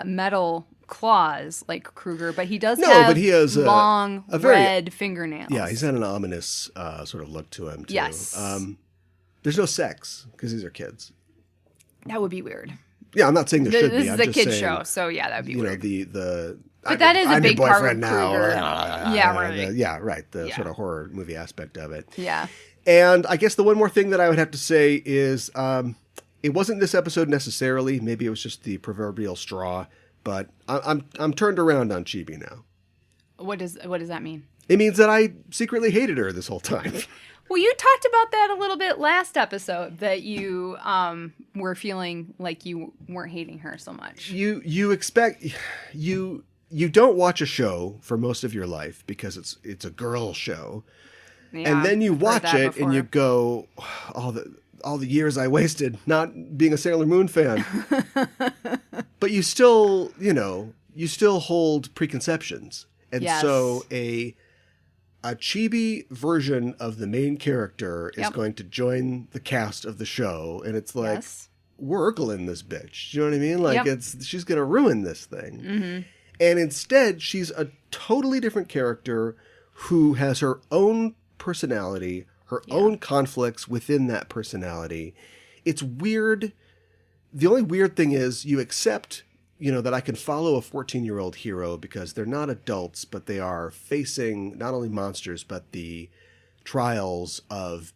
metal claws like Krueger, but he does have he has long, red fingernails. Yeah, he's had an ominous sort of look to him, too. Yes. There's no sex, because these are kids. That would be weird. Yeah, I'm not saying there should be. This is a kid's show, so yeah, that would be weird. But that is a big part of now. Krueger. Yeah, right. The sort of horror movie aspect of it. Yeah. And I guess the one more thing that I would have to say is it wasn't this episode necessarily. Maybe it was just the proverbial straw. But I'm turned around on Chibi now. What does that mean? It means that I secretly hated her this whole time. Well, you talked about that a little bit last episode, that you were feeling like you weren't hating her so much. You expect you don't watch a show for most of your life because it's a girl show. Yeah, and then you watch it and you go, all the years I wasted not being a Sailor Moon fan. But you still hold preconceptions. And so a Chibi version of the main character is going to join the cast of the show, and it's like, we're Urkeling this bitch. You know what I mean? She's going to ruin this thing. Mm-hmm. And instead, she's a totally different character who has her own personality, her own conflicts within that personality. It's weird. The only weird thing is you accept, that I can follow a 14-year-old hero because they're not adults, but they are facing not only monsters, but the trials of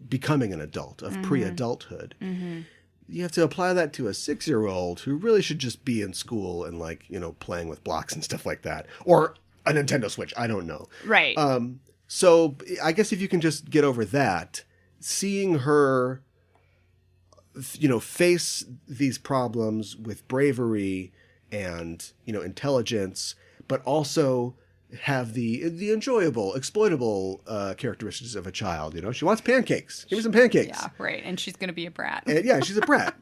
becoming an adult, of pre-adulthood. Mm-hmm. You have to apply that to a 6-year-old who really should just be in school and playing with blocks and stuff like that. Or a Nintendo Switch. I don't know. Right. So I guess if you can just get over that, seeing her, face these problems with bravery and, intelligence, but also have the enjoyable, exploitable characteristics of a child. She wants pancakes. Give me some pancakes. Yeah, right. And she's going to be a brat. And, yeah, she's a brat.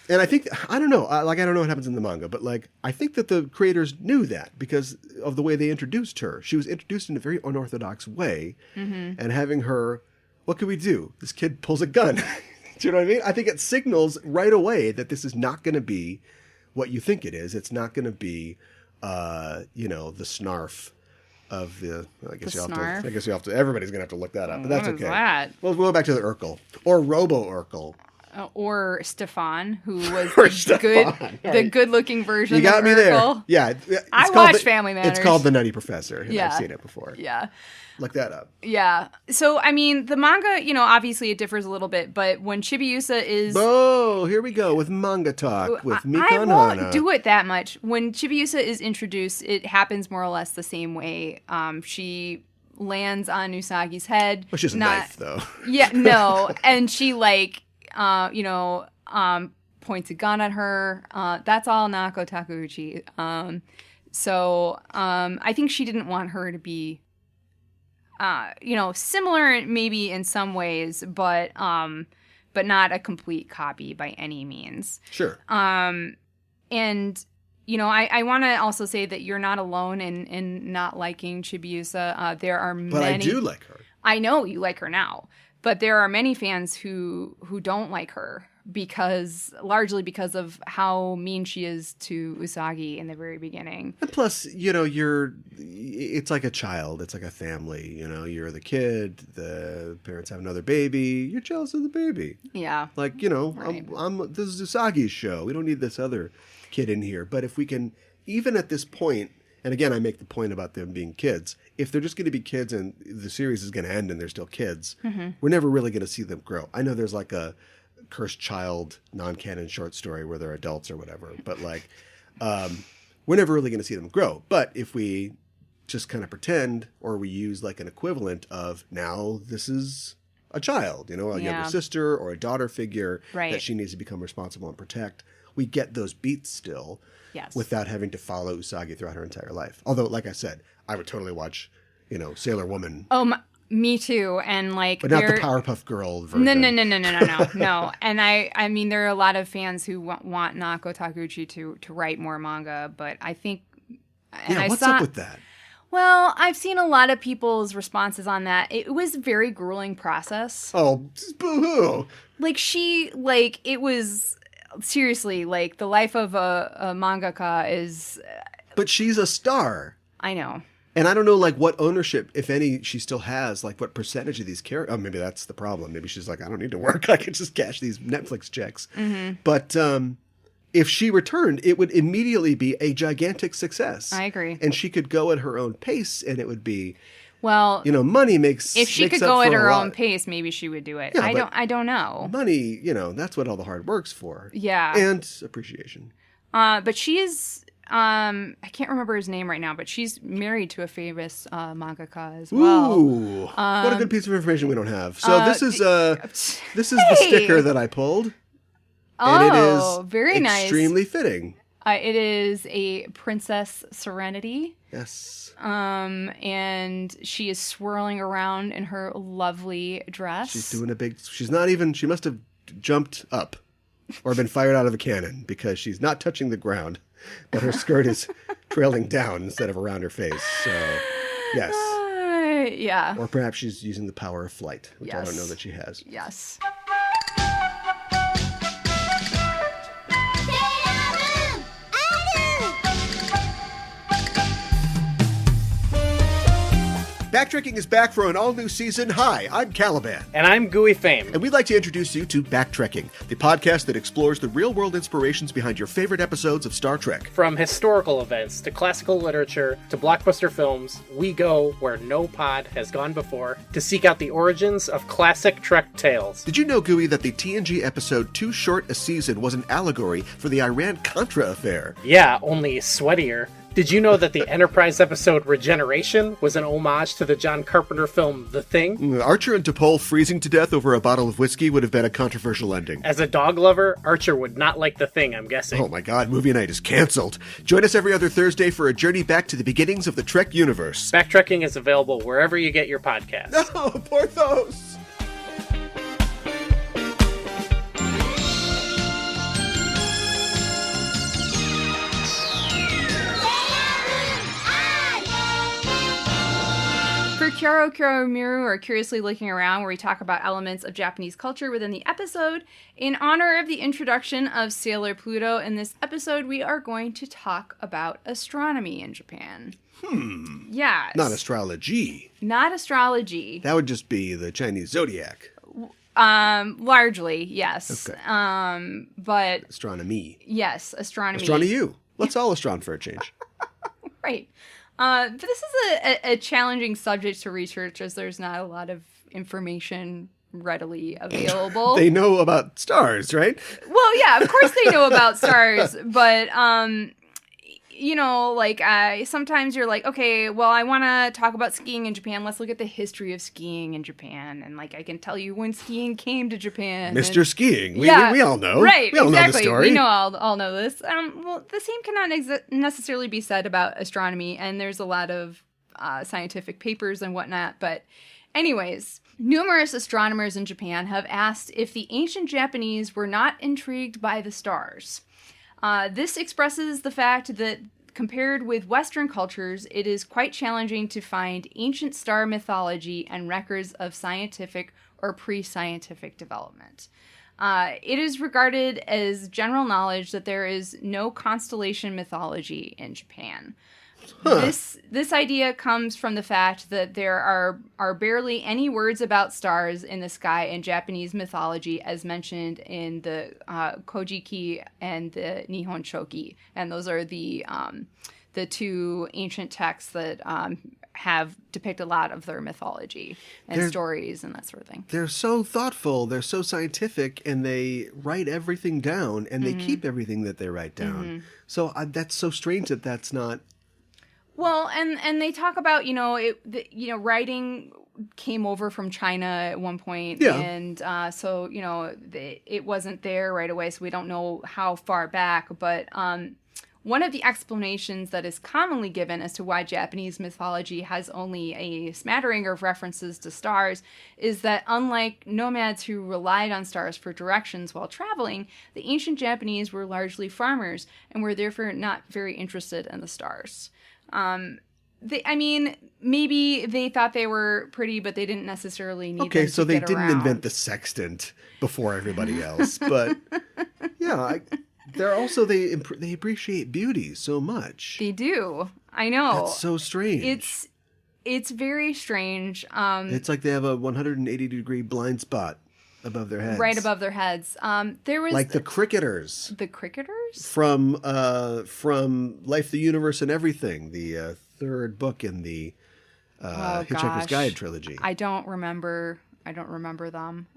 And I think, I don't know, I don't know what happens in the manga, but I think that the creators knew that because of the way they introduced her. She was introduced in a very unorthodox way, and having her, what can we do? This kid pulls a gun. Do you know what I mean? I think it signals right away that this is not going to be what you think it is. It's not going to be, the snarf of the. I guess you have to. Everybody's going to have to look that up, but that's okay. That? We'll go back to the Urkel or Robo Urkel. Or Stefan, who was the good-looking version of Urkel. You got me there. Yeah. I watched Family Matters. It's called The Nutty Professor. I've seen it before. Yeah. Look that up. Yeah. So, I mean, the manga, obviously it differs a little bit, but when Chibi-Usa is... Oh, here we go with manga talk with Mika and Hana. I won't do it that much. When Chibi-Usa is introduced, it happens more or less the same way. She lands on Usagi's head. Which is a knife, though. Yeah, no. And she, points a gun at her. That's all Naoko Takeuchi. So I think she didn't want her to be, similar maybe in some ways, but not a complete copy by any means. Sure. And, I want to also say that you're not alone in not liking Chibi-Usa. There are many... But I do like her. I know you like her now. But there are many fans who don't like her largely because of how mean she is to Usagi in the very beginning. And plus, it's like a child. It's like a family. You're the kid. The parents have another baby. You're jealous of the baby. Yeah. Right. This is Usagi's show. We don't need this other kid in here. But if we can, even at this point, and again, I make the point about them being kids. If they're just going to be kids and the series is going to end and they're still kids, we're never really going to see them grow. I know there's a cursed child non-canon short story where they're adults or whatever, but we're never really going to see them grow. But if we just kind of pretend or we use an equivalent of now this is a child, a younger sister or a daughter figure that she needs to become responsible and protect, we get those beats still. Yes. Without having to follow Usagi throughout her entire life. Although, like I said, I would totally watch, Sailor Woman. Oh, me too. And but not the Powerpuff Girl version. No. And I mean, there are a lot of fans who want Naoko Takeuchi to write more manga, but I think. What's up with that? Well, I've seen a lot of people's responses on that. It was a very grueling process. Oh, boo-hoo. It was. Seriously, the life of a mangaka is... But she's a star. I know. And I don't know, what ownership, if any, she still has, what percentage of these characters... Oh, maybe that's the problem. Maybe she's I don't need to work. I can just cash these Netflix checks. Mm-hmm. But if she returned, it would immediately be a gigantic success. I agree. And she could go at her own pace, and it would be... Well, money makes. If she could go at her own pace, maybe she would do it. Yeah, I don't know. Money, that's what all the hard work's for. Yeah, and appreciation. But she is. I can't remember his name right now, but she's married to a famous mangaka as well. Ooh, what a good piece of information we don't have. So this is the sticker that I pulled, and it is very nice, extremely fitting. It is a Princess Serenity. Yes. And she is swirling around in her lovely dress. She's doing she must have jumped up or been fired out of a cannon because she's not touching the ground, but her skirt is trailing down instead of around her face. So, yes. Yeah. Or perhaps she's using the power of flight, which I don't know that she has. Yes. Backtracking is back for an all-new season. Hi, I'm Caliban. And I'm Gooey Fame. And we'd like to introduce you to Backtracking, the podcast that explores the real-world inspirations behind your favorite episodes of Star Trek. From historical events to classical literature to blockbuster films, we go where no pod has gone before to seek out the origins of classic Trek tales. Did you know, Gooey, that the TNG episode Too Short a Season was an allegory for the Iran-Contra affair? Yeah, only sweatier. Did you know that the Enterprise episode Regeneration was an homage to the John Carpenter film The Thing? Archer and T'Pol freezing to death over a bottle of whiskey would have been a controversial ending. As a dog lover, Archer would not like The Thing, I'm guessing. Oh my god, movie night is cancelled. Join us every other Thursday for a journey back to the beginnings of the Trek universe. Backtracking is available wherever you get your podcasts. No, Porthos! For Kyoro Kyoro Miru, or Curiously Looking Around, where we talk about elements of Japanese culture within the episode, in honor of the introduction of Sailor Pluto, in this episode we are going to talk about astronomy in Japan. Yes. Not astrology. Not astrology. That would just be the Chinese zodiac. Largely, yes. Okay. But... Astronomy. Yes, astronomy. Astronomy. Let's all astron for a change. Right. But this is a challenging subject to research, as there's not a lot of information readily available. They know about stars, right? Well, yeah, of course they know about stars, but, you know, like, sometimes you're like, okay, well, I want to talk about skiing in Japan. Let's look at the history of skiing in Japan. And, like, I can tell you when skiing came to Japan. Mr. Skiing. We all know. Right, we all exactly. know the story. We all know this. Well, the same cannot necessarily be said about astronomy, and there's a lot of scientific papers and whatnot. But anyways, numerous astronomers in Japan have asked if the ancient Japanese were not intrigued by the stars. This expresses the fact that compared with Western cultures, it is quite challenging to find ancient star mythology and records of scientific or pre-scientific development. It is regarded as general knowledge that there is no constellation mythology in Japan. Huh. This idea comes from the fact that there are barely any words about stars in the sky in Japanese mythology, as mentioned in the Kojiki and the Nihon Shoki, and those are the two ancient texts that have depict a lot of their mythology and stories and that sort of thing. They're so thoughtful, they're so scientific, and they write everything down, and they keep everything that they write down. So that's so strange that that's not. Well, and they talk about, writing came over from China at one point, and so, it wasn't there right away, so we don't know how far back, but one of the explanations that is commonly given as to why Japanese mythology has only a smattering of references to stars is that unlike nomads who relied on stars for directions while traveling, the ancient Japanese were largely farmers and were therefore not very interested in the stars. Maybe they thought they were pretty, but they didn't necessarily need them to get around. Okay, so they didn't invent the sextant before everybody else, but yeah, they're also, they appreciate beauty so much. They do. I know. That's so strange. It's very strange. It's like they have a 180-degree blind spot above their heads. Right above their heads. There was like the cricketers. The cricketers? From Life, the Universe, and Everything, the third book in the Hitchhiker's Guide trilogy. I don't remember them.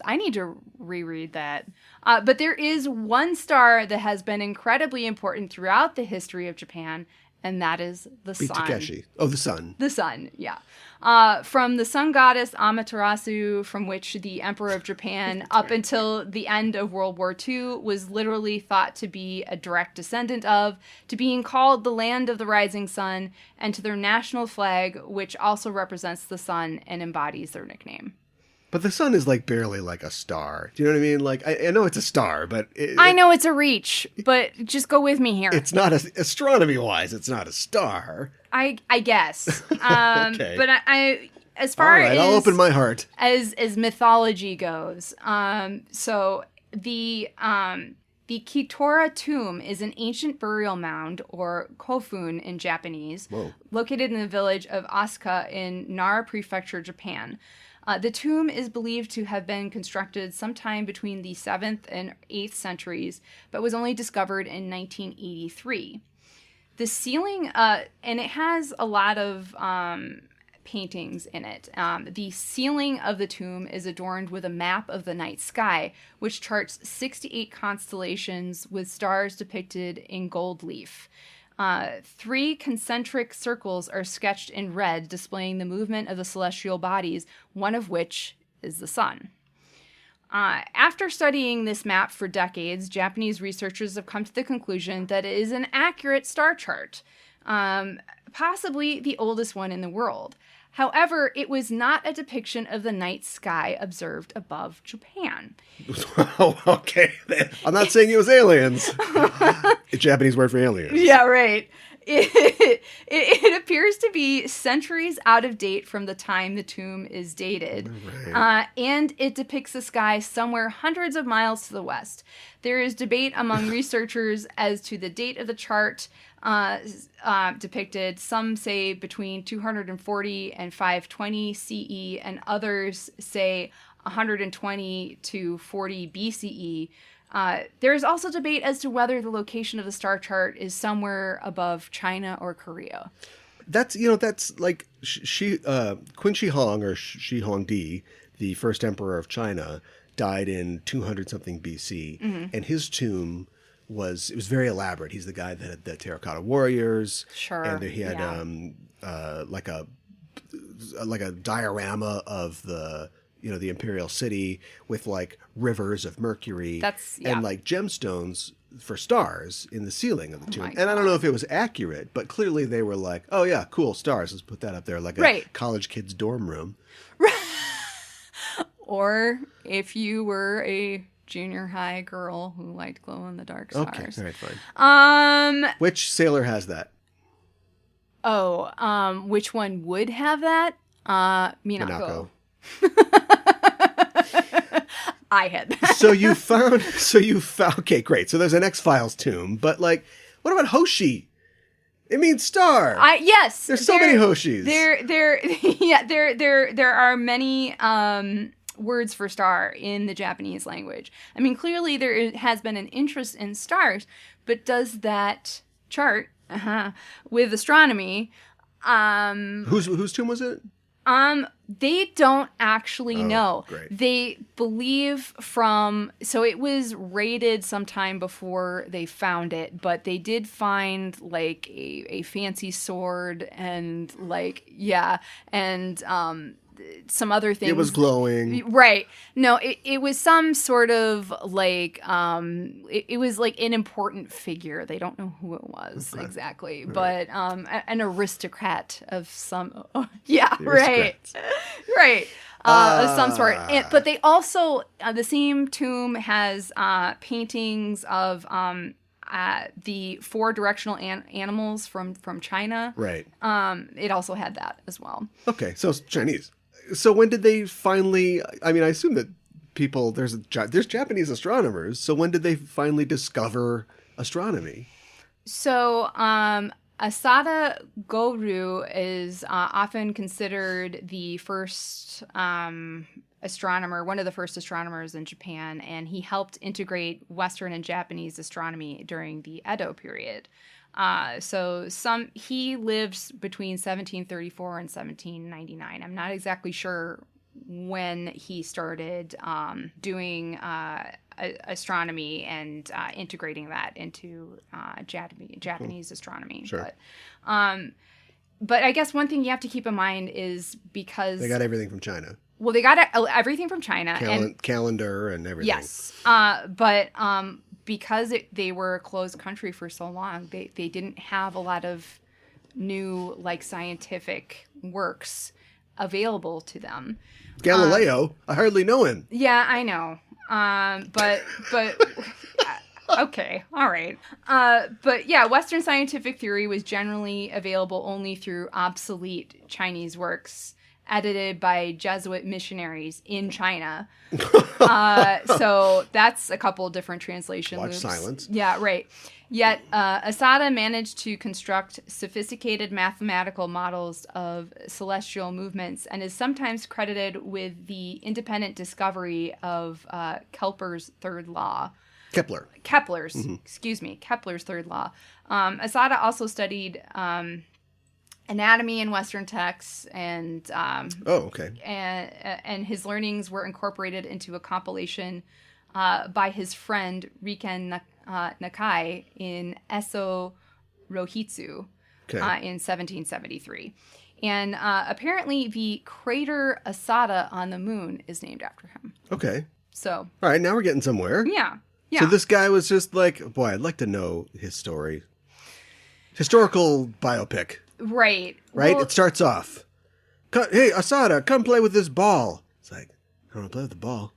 I need to reread that. But there is one star that has been incredibly important throughout the history of Japan, and that is the sun. Takeshi. Oh, the sun. The sun, yeah. From the sun goddess Amaterasu, from which the Emperor of Japan, up until the end of World War II, was literally thought to be a direct descendant of, to being called the land of the rising sun, and to their national flag, which also represents the sun and embodies their nickname. But the sun is like barely like a star. Do you know what I mean? Like, I know it's a star, but... I know it's a reach, but just go with me here. It's not, astronomy-wise, it's not a star. I guess. Okay. But I as far as... I'll open my heart. As mythology goes, so the The Kitora tomb is an ancient burial mound, or kofun in Japanese, located in the village of Asuka in Nara Prefecture, Japan. The tomb is believed to have been constructed sometime between the 7th and 8th centuries, but was only discovered in 1983. The ceiling, and it has a lot of paintings in it. The ceiling of the tomb is adorned with a map of the night sky, which charts 68 constellations with stars depicted in gold leaf. 3 concentric circles are sketched in red, displaying the movement of the celestial bodies, one of which is the sun. After studying this map for decades, Japanese researchers have come to the conclusion that it is an accurate star chart, possibly the oldest one in the world. However, it was not a depiction of the night sky observed above Japan. Oh, okay. I'm not saying it was aliens. A Japanese word for aliens. Yeah, right. It appears to be centuries out of date from the time the tomb is dated. Right. And it depicts the sky somewhere hundreds of miles to the west. There is debate among researchers as to the date of the chart depicted. Some say between 240 and 520 CE, and others say 120 to 40 BCE. There is also debate as to whether the location of the star chart is somewhere above China or Korea. That's like Qin Shi Huang, or Shi Huangdi, the first emperor of China, died in 200-something BC, and his tomb was very elaborate. He's the guy that had the terracotta warriors. Sure. And he had like a diorama of the imperial city with like rivers of mercury. And like gemstones for stars in the ceiling of the tomb. And I don't know if it was accurate, but clearly they were like, oh yeah, cool, stars. Let's put that up there, like a college kid's dorm room. Or if you were a junior high girl who liked glow-in-the-dark stars. Okay, all right, fine. Which sailor has that? Which one would have that? Minako. I had that. So you found, okay, great. So there's an X-Files tomb, but like, what about Hoshi? It means star. Yes. There's so many Hoshis. There are many, words for star in the Japanese language. I mean, clearly there has been an interest in stars, but does that chart with astronomy? Whose tomb was it? They don't actually know. Great. They believe so it was raided sometime before they found it, but they did find like a fancy sword and some other things. It was glowing. Right. No, it was some sort of like, it was like an important figure. They don't know who it was exactly, but an aristocrat of some, right. Of some sort. But they also, the same tomb has paintings of the 4 directional animals from China. Right. It also had that as well. Okay, so it's Chinese. So when did they finally? I mean, I assume that there's Japanese astronomers. So when did they finally discover astronomy? So Asada Goryu is often considered the first astronomer, one of the first astronomers in Japan, and he helped integrate Western and Japanese astronomy during the Edo period. He lived between 1734 and 1799. I'm not exactly sure when he started doing astronomy and integrating that into Japanese astronomy. Sure. But I guess one thing you have to keep in mind is because they got everything from China. Well, they got everything from China. Calendar and everything. Yes. Because they were a closed country for so long, they didn't have a lot of new scientific works available to them. Galileo, I hardly know him. Yeah, I know. But okay, all right. But yeah, Western scientific theory was generally available only through obsolete Chinese works. edited by Jesuit missionaries in China. So that's a couple different translation Watch loops. silence. Yeah, right. Yet Asada managed to construct sophisticated mathematical models of celestial movements and is sometimes credited with the independent discovery of Kepler's third law. Kepler's third law. Asada also studied anatomy in Western texts, and and his learnings were incorporated into a compilation by his friend Riken Nakai in Eso Rohitsu in 1773. And apparently the crater Asada on the moon is named after him. Okay. So. All right, now we're getting somewhere. Yeah. So this guy was just like, boy, I'd like to know his story. Historical biopic. Right. Well, it starts off. Hey, Asada, come play with this ball. It's like, I don't want to play with the ball.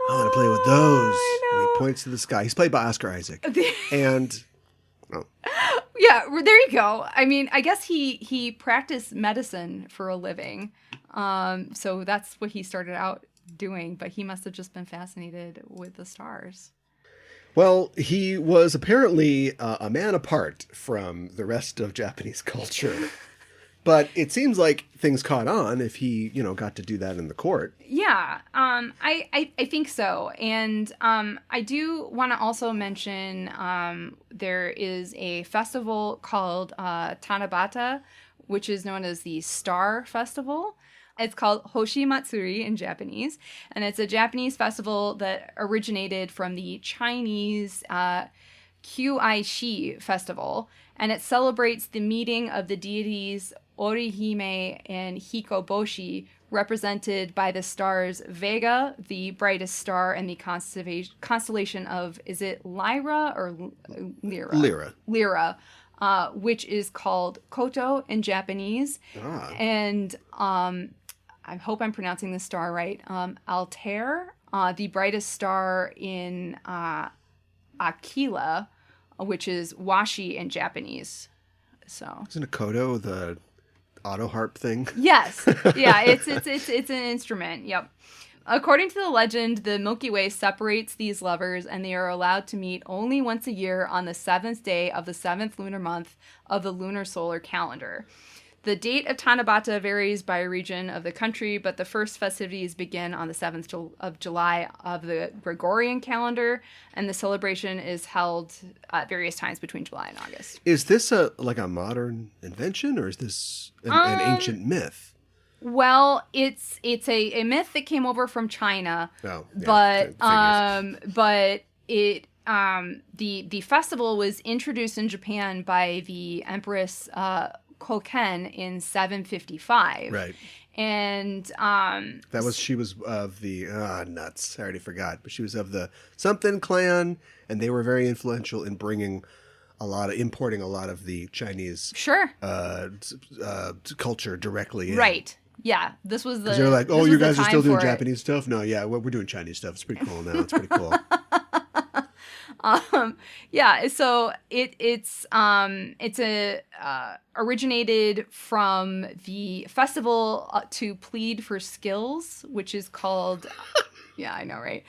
I want to play with those. And he points to the sky. He's played by Oscar Isaac. And... Oh. Yeah, there you go. I mean, I guess he practiced medicine for a living. So that's what he started out doing. But he must have just been fascinated with the stars. Well, he was apparently a man apart from the rest of Japanese culture. But it seems like things caught on if he, got to do that in the court. Yeah, I think so. And I do want to also mention there is a festival called Tanabata, which is known as the Star Festival. It's called Hoshi Matsuri in Japanese, and it's a Japanese festival that originated from the Chinese Kibi-Usa festival, and it celebrates the meeting of the deities Orihime and Hikoboshi, represented by the stars Vega, the brightest star in the constellation of, is it Lyra or Lyra? Lyra. Which is called Koto in Japanese. And I hope I'm pronouncing this star right. Altair, the brightest star in Aquila, which is Washi in Japanese. So isn't it Koto the auto harp thing? Yes. Yeah, it's an instrument. Yep. According to the legend, the Milky Way separates these lovers, and they are allowed to meet only once a year on the 7th day of the 7th lunar month of the lunar solar calendar. The date of Tanabata varies by region of the country, but the first festivities begin on the 7th of July of the Gregorian calendar, and the celebration is held at various times between July and August. Is this a modern invention, or is this an ancient myth? Well, it's a myth that came over from China, but it the festival was introduced in Japan by the Empress Kikkoden in 755. Right. And she was of the nuts. I already forgot, but she was of the something clan, and they were very influential in bringing importing a lot of the Chinese culture directly in. Right. Yeah, this was the. They're like, oh, you guys are still doing Japanese stuff? No, yeah, we're doing Chinese stuff. It's pretty cool now. It's pretty cool. Yeah, so it's originated from the festival to Plead for Skills, which is called, yeah, I know, right?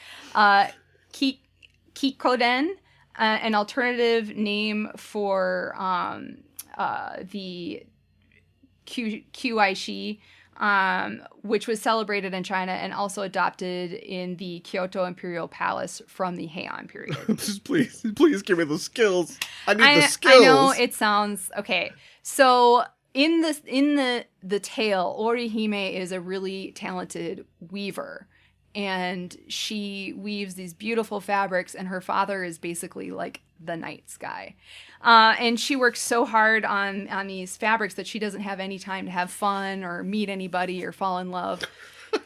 Kikkoden, an alternative name for the Kibi-Usa, which was celebrated in China and also adopted in the Kyoto Imperial Palace from the Heian period. Please give me the skills. I need the skills. I know it sounds okay. So in the tale, Orihime is a really talented weaver, and she weaves these beautiful fabrics, and her father is basically like the night sky. And she works so hard on these fabrics that she doesn't have any time to have fun or meet anybody or fall in love.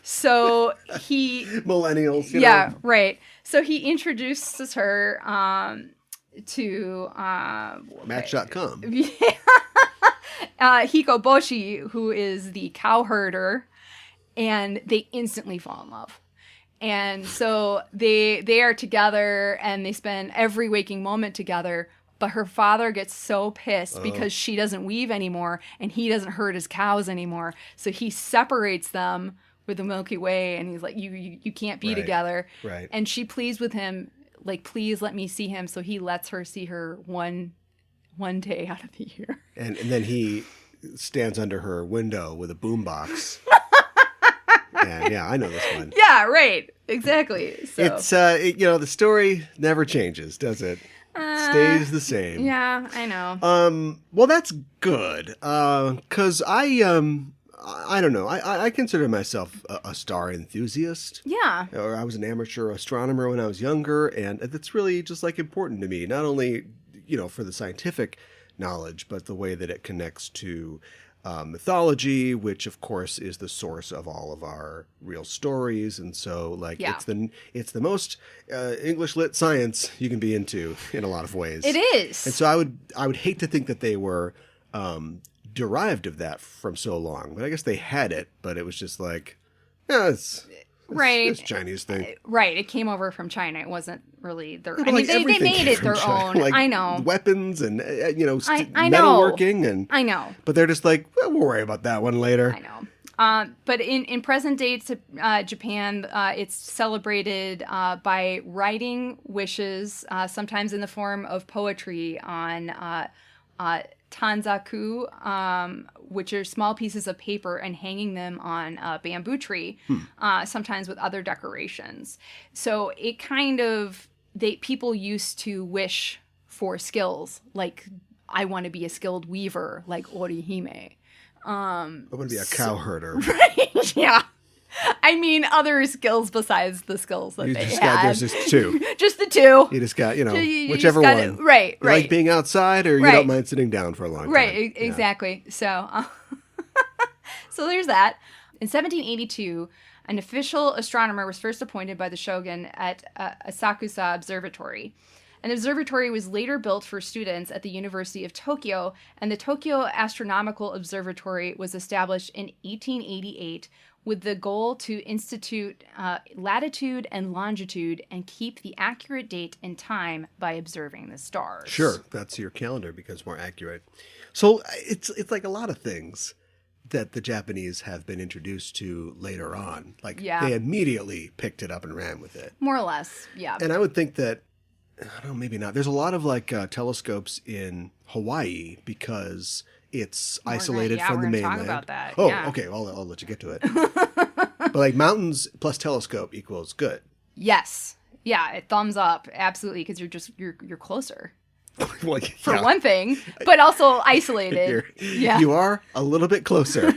So millennials, yeah, right. So he introduces her to Match.com. Hikoboshi, who is the cow herder, and they instantly fall in love. And so they are together, and they spend every waking moment together. But her father gets so pissed because she doesn't weave anymore and he doesn't herd his cows anymore. So he separates them with the Milky Way, and he's like, you can't be together. Right. And she pleads with him, like, please let me see him. So he lets her see her one day out of the year. And then he stands under her window with a boombox. And yeah, I know this one. Yeah, right. Exactly. So it's the story never changes, does it? Stays the same. Yeah, I know. Well, that's good. 'Cause I don't know. I consider myself a star enthusiast. Yeah. Or I was an amateur astronomer when I was younger, and that's really just like important to me. Not only, for the scientific knowledge, but the way that it connects to mythology, which of course is the source of all of our real stories. And so it's the most English lit science you can be into in a lot of ways. It is. And so I would hate to think that they were derived of that from so long, but I guess they had it, but it was just like, it's a Chinese thing. Right. It came over from China. It wasn't really their... I mean, they made it their own. Like, I know. Weapons and, I metalworking. And, I know. But they're just like, we'll worry about that one later. I know. But in present day Japan, it's celebrated by writing wishes, sometimes in the form of poetry on tanzaku, which are small pieces of paper, and hanging them on a bamboo tree, sometimes with other decorations. So it kind of, people used to wish for skills, like, I want to be a skilled weaver, like Orihime. I want to be a cow herder. Right, yeah. I mean, other skills besides the skills that there's just two. Just the two. You just got, whichever one. Right. You like being outside, or you don't mind sitting down for a long time. Right, exactly. Yeah. So there's that. In 1782, an official astronomer was first appointed by the shogun at Asakusa Observatory. An observatory was later built for students at the University of Tokyo, and the Tokyo Astronomical Observatory was established in 1888 with the goal to institute latitude and longitude and keep the accurate date and time by observing the stars. Sure, that's your calendar becomes more accurate. So it's like a lot of things that the Japanese have been introduced to later on. Like, they immediately picked it up and ran with it. More or less, yeah. And I would think that, I don't know, maybe not. There's a lot of telescopes in Hawaii because it's isolated from the mainland. Talk about that. Oh, okay. I'll let you get to it. But mountains plus telescope equals good. Yes. Yeah. It thumbs up. Absolutely. Because you're closer. Well, for one thing, but also isolated. You are a little bit closer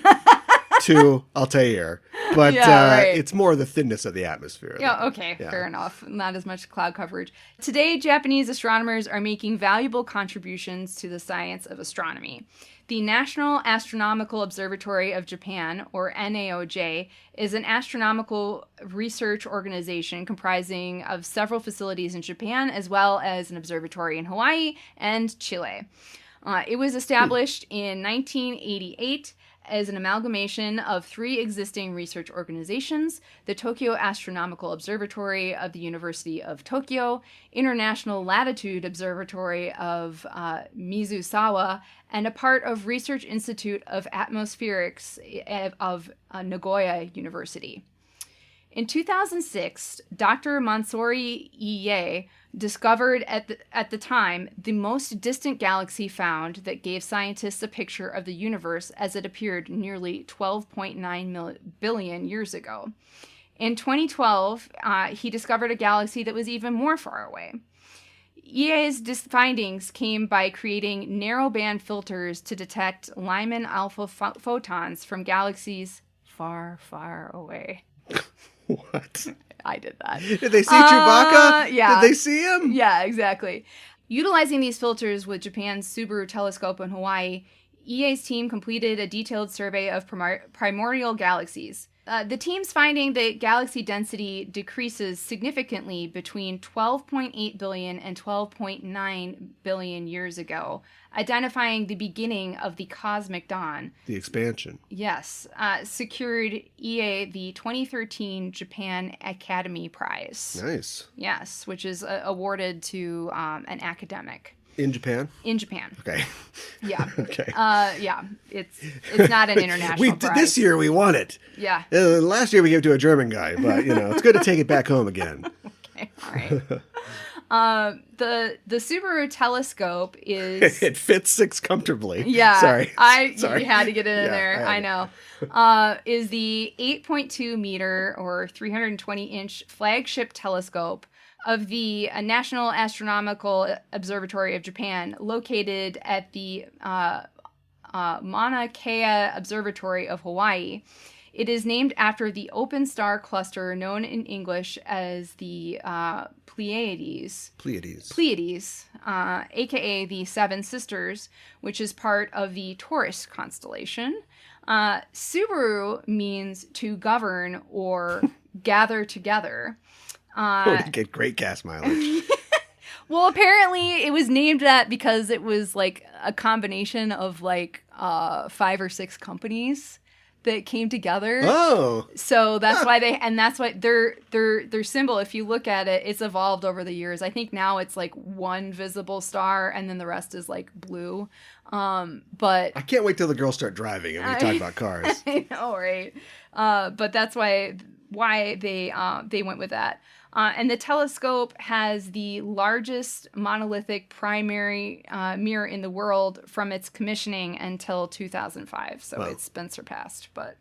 to Altair, but it's more the thinness of the atmosphere. Yeah, okay, fair enough. Not as much cloud coverage. Today, Japanese astronomers are making valuable contributions to the science of astronomy. The National Astronomical Observatory of Japan, or NAOJ, is an astronomical research organization comprising of several facilities in Japan, as well as an observatory in Hawaii and Chile. It was established in 1988 as an amalgamation of three existing research organizations: the Tokyo Astronomical Observatory of the University of Tokyo, International Latitude Observatory of Mizusawa, and a part of Research Institute of Atmospherics of Nagoya University. In 2006, Dr. Matsuri Iie discovered at the time the most distant galaxy found that gave scientists a picture of the universe as it appeared nearly 12.9 billion years ago. In 2012, he discovered a galaxy that was even more far away. Ie's findings came by creating narrowband filters to detect Lyman alpha photons from galaxies far, far away. What? I did that. Did they see Chewbacca? Yeah. Did they see him? Yeah, exactly. Utilizing these filters with Japan's Subaru telescope in Hawaii, Ie's team completed a detailed survey of primordial galaxies. The team's finding that galaxy density decreases significantly between 12.8 billion and 12.9 billion years ago, identifying the beginning of the cosmic dawn. The expansion. Yes. Secured Ie the 2013 Japan Academy Prize. Nice. Yes, which is awarded to an academic. In Japan? In Japan. Okay. Yeah. Okay. Yeah. It's not an international prize. This year we won it. Yeah. Last year we gave it to a German guy, but, it's good to take it back home again. Okay. All right. The Subaru telescope is... It fits 6 comfortably. Yeah. Sorry. You had to get it in there. I know. Is the 8.2 meter or 320 inch flagship telescope of the National Astronomical Observatory of Japan, located at the Mauna Kea Observatory of Hawaii. It is named after the open star cluster known in English as the Pleiades, aka the Seven Sisters, which is part of the Taurus constellation. Subaru means to govern or gather together. Would get great gas mileage. Well, apparently it was named that because it was like a combination of like 5 or 6 companies that came together. Oh. So that's why that's why their symbol, if you look at it, it's evolved over the years. I think now it's like one visible star and then the rest is like blue. But I can't wait till the girls start driving and we talk about cars. I know, right? But that's why they went with that. And the telescope has the largest monolithic primary mirror in the world from its commissioning until 2005. So It's been surpassed. But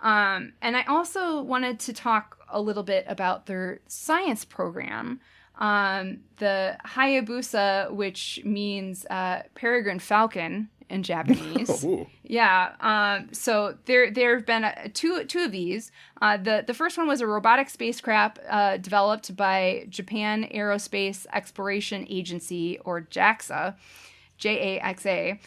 and I also wanted to talk a little bit about their science program. The Hayabusa, which means peregrine falcon in Japanese. Oh. Yeah. So there have been two of these. The first one was a robotic spacecraft developed by Japan Aerospace Exploration Agency, or JAXA, JAXA,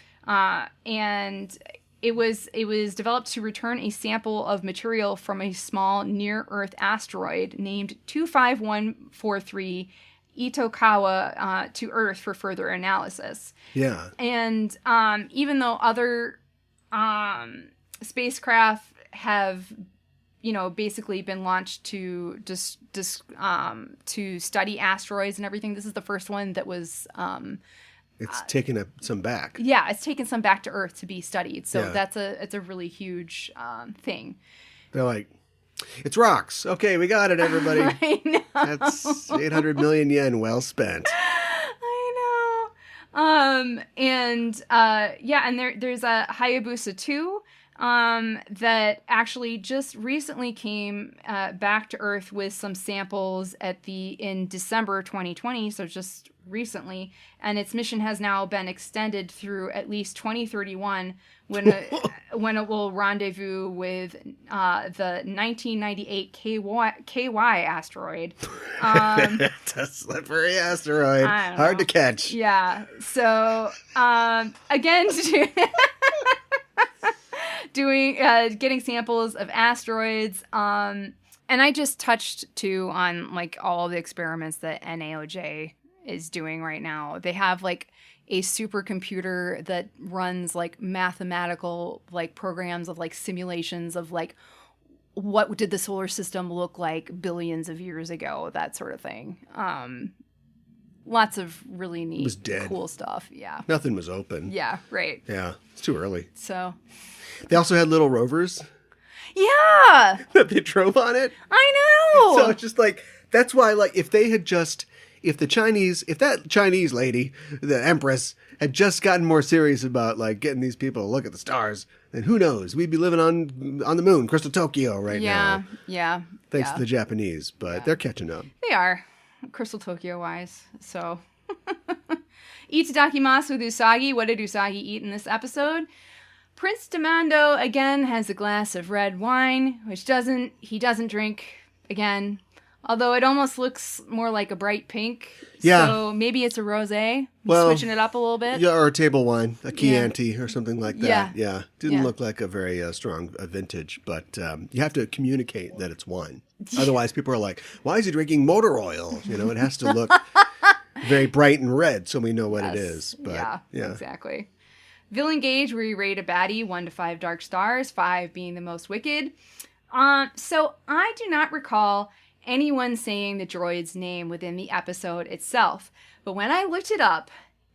and it was developed to return a sample of material from a small near-Earth asteroid named 25143 Itokawa to Earth for further analysis. Yeah. And even though other spacecraft have, basically been launched to to study asteroids and everything, this is the first one that was. It's taken some back. Yeah, it's taken some back to Earth to be studied. So it's a really huge thing. They're like, it's rocks. Okay, we got it, everybody. I know. That's 800 million yen well spent. I know. And there's a Hayabusa 2 that actually just recently came back to Earth with some samples in December 2020, so just recently, and its mission has now been extended through at least 2031 when it will rendezvous with the 1998 KY asteroid. It's a slippery asteroid. Hard to catch. Yeah. So again, getting samples of asteroids. And I just touched too on like all the experiments that NAOJ is doing right now. They have like a supercomputer that runs like mathematical like programs of like simulations of like what did the solar system look like billions of years ago, that sort of thing. Lots of really neat, cool stuff. Yeah. Nothing was open. Yeah, right. Yeah, it's too early. So they also had little rovers. Yeah. That they drove on it. I know. So it's just like, that's why, like, if that Chinese lady, the Empress, had just gotten more serious about, like, getting these people to look at the stars, then who knows? We'd be living on the moon, Crystal Tokyo now. Yeah. Thanks to the Japanese, but they're catching up. They are, Crystal Tokyo-wise, so. Itadakimasu with Usagi. What did Usagi eat in this episode? Prince Demando, again, has a glass of red wine, which he doesn't drink, again. Although it almost looks more like a bright pink. Yeah. So maybe it's a rosé. Well, switching it up a little bit. Yeah, or a table wine, a Chianti or something like that. Yeah. Didn't look like a very strong vintage, but you have to communicate that it's wine. Otherwise, people are like, why is he drinking motor oil? It has to look very bright and red so we know what it is. But, yeah, exactly. Villain gauge, we rate a baddie 1 to 5 dark stars, 5 being the most wicked. So I do not recall anyone saying the droid's name within the episode itself. But when I looked it up,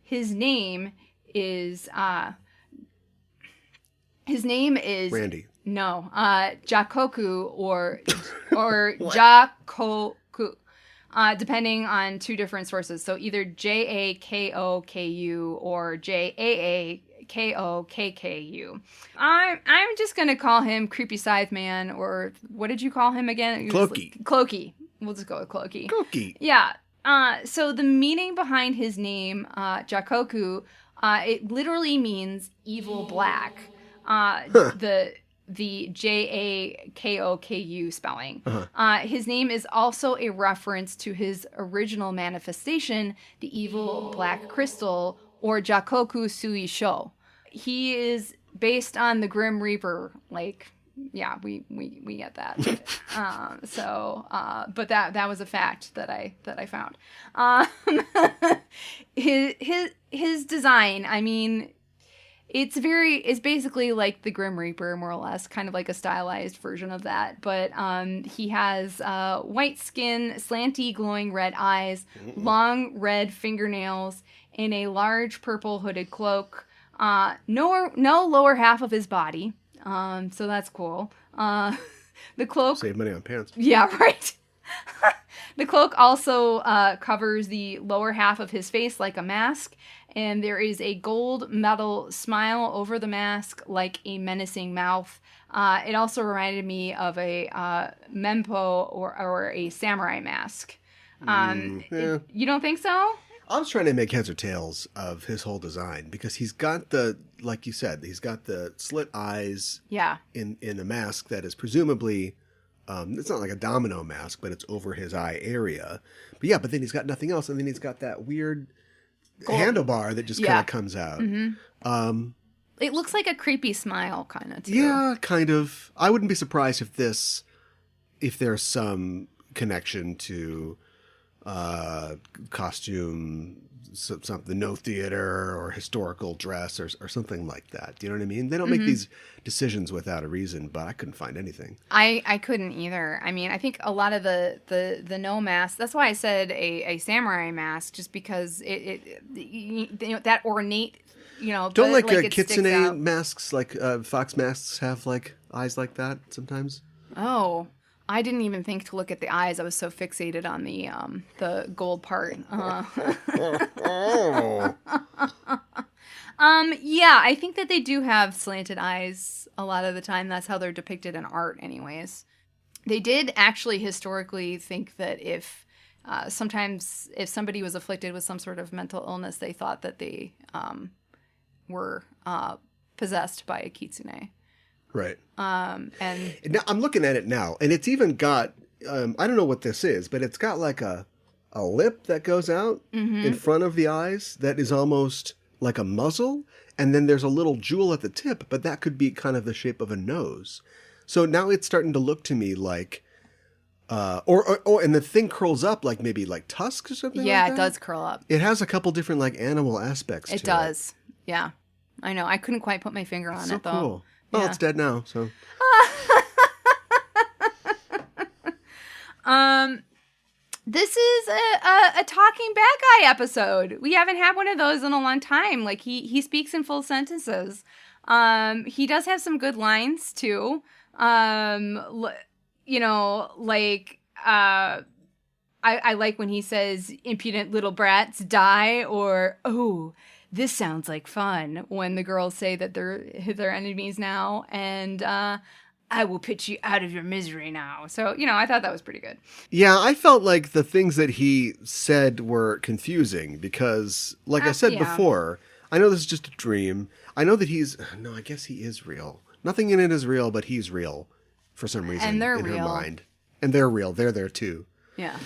his name is Randy. No, Jakoku or Jakoku. Depending on two different sources. So either Jakoku or Jaakokku. I'm just going to call him Creepy Scythe Man, or what did you call him again? Cloaky. Cloaky. We'll just go with Cloaky. Cloaky. Yeah. So the meaning behind his name, Jakoku, it literally means evil black. The Jakoku spelling. His name is also a reference to his original manifestation, the evil black crystal, or Jakoku Sui Sho. He is based on the Grim Reaper. Like, yeah, we get that. But that was a fact that I found. His design, I mean, it's basically like the Grim Reaper, more or less, kind of like a stylized version of that. But he has white skin, slanty, glowing red eyes, long red fingernails, and a large purple hooded cloak. No lower half of his body, so that's cool. The cloak... Save money on pants. Yeah, right. The cloak also covers the lower half of his face like a mask, and there is a gold metal smile over the mask like a menacing mouth. It also reminded me of a mempo or a samurai mask. Yeah. You don't think so? I was trying to make heads or tails of his whole design because he's got like you said, he's got the slit eyes in a mask that is presumably... it's not like a domino mask, but it's over his eye area. But then he's got nothing else. And then he's got that weird handlebar that just kind of comes out. Mm-hmm. It looks like a creepy smile kind of, too. Yeah, kind of. I wouldn't be surprised if there's some connection to costume, the No Theater or historical dress or something like that. Do you know what I mean? They don't make these decisions without a reason, but I couldn't find anything. I couldn't either. I mean, I think a lot of the no mask, that's why I said a samurai mask, just because that ornate, don't like kitsune masks, like fox masks have like eyes like that sometimes? Oh, I didn't even think to look at the eyes. I was so fixated on the gold part. Yeah, I think that they do have slanted eyes a lot of the time. That's how they're depicted in art anyways. They did actually historically think that if somebody was afflicted with some sort of mental illness, they thought that they were possessed by a kitsune. Right. And now, I'm looking at it now, and it's even got, I don't know what this is, but it's got like a lip that goes out in front of the eyes that is almost like a muzzle, and then there's a little jewel at the tip, but that could be kind of the shape of a nose. So now it's starting to look to me like, and the thing curls up like maybe like tusks or something. Yeah, like that. It does curl up. It has a couple different like animal aspects. It does. Yeah, I know. I couldn't quite put my finger on it though. Cool. Well, it's dead now, so. This is a talking bad guy episode. We haven't had one of those in a long time. Like he speaks in full sentences. He does have some good lines too. I like when he says "impudent little brats die" or "oh, this sounds like fun," when the girls say that they're enemies now, and I will pitch you out of your misery now. So, I thought that was pretty good. Yeah, I felt like the things that he said were confusing because, like I said before, I know this is just a dream. I know that I guess he is real. Nothing in it is real, but he's real for some reason and they're in real. her mind. And they're real. They're there too. Yeah.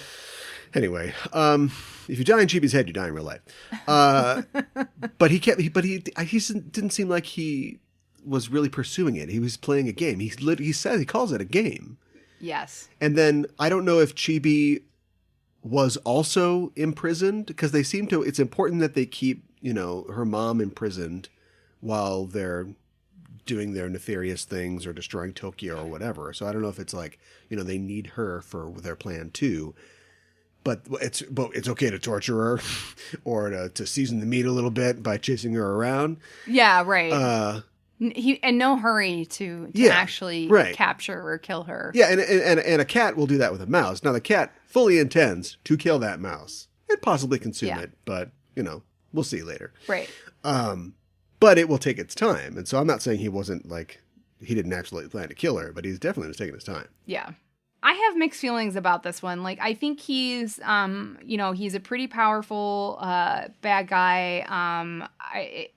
Anyway, if you die in Chibi's head, you die in real life. But he didn't seem like he was really pursuing it. He was playing a game. He calls it a game. Yes. And then I don't know if Chibi was also imprisoned because they seem to. It's important that they keep her mom imprisoned while they're doing their nefarious things or destroying Tokyo or whatever. So I don't know if it's like they need her for their plan too. but it's okay to torture her or to season the meat a little bit by chasing her around. Yeah, right. And no hurry to actually capture or kill her. Yeah, and a cat will do that with a mouse. Now, the cat fully intends to kill that mouse and possibly consume it, but, we'll see later. Right. But it will take its time. And so I'm not saying he wasn't, he didn't actually plan to kill her, but he's definitely taking his time. Yeah. I have mixed feelings about this one. I think he's, he's a pretty powerful bad guy.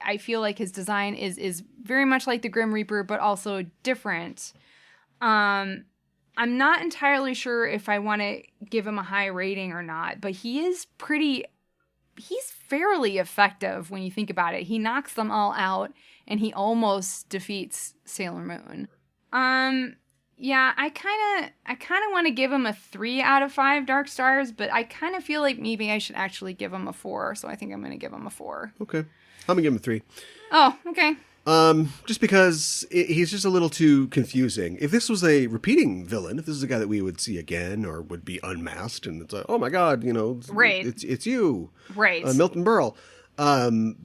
I feel like his design is very much like the Grim Reaper, but also different. I'm not entirely sure if I want to give him a high rating or not, but he's fairly effective when you think about it. He knocks them all out, and he almost defeats Sailor Moon. Yeah, I kind of want to give him a 3 out of 5 Dark Stars, but I kind of feel like maybe I should actually give him a 4, so I think I'm going to give him a 4. Okay. I'm going to give him a 3. Oh, okay. Just because he's just a little too confusing. If this was a repeating villain, if this is a guy that we would see again or would be unmasked and it's like, oh my God, right. it's you. Right. Milton Berle. Then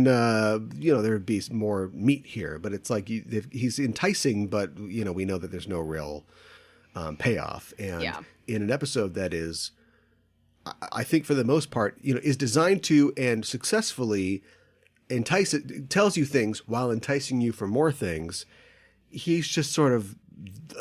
there would be more meat here, but it's like he's enticing, but we know that there's no real payoff. And in an episode that is, I think for the most part, is designed to and successfully entice it, tells you things while enticing you for more things. He's just sort of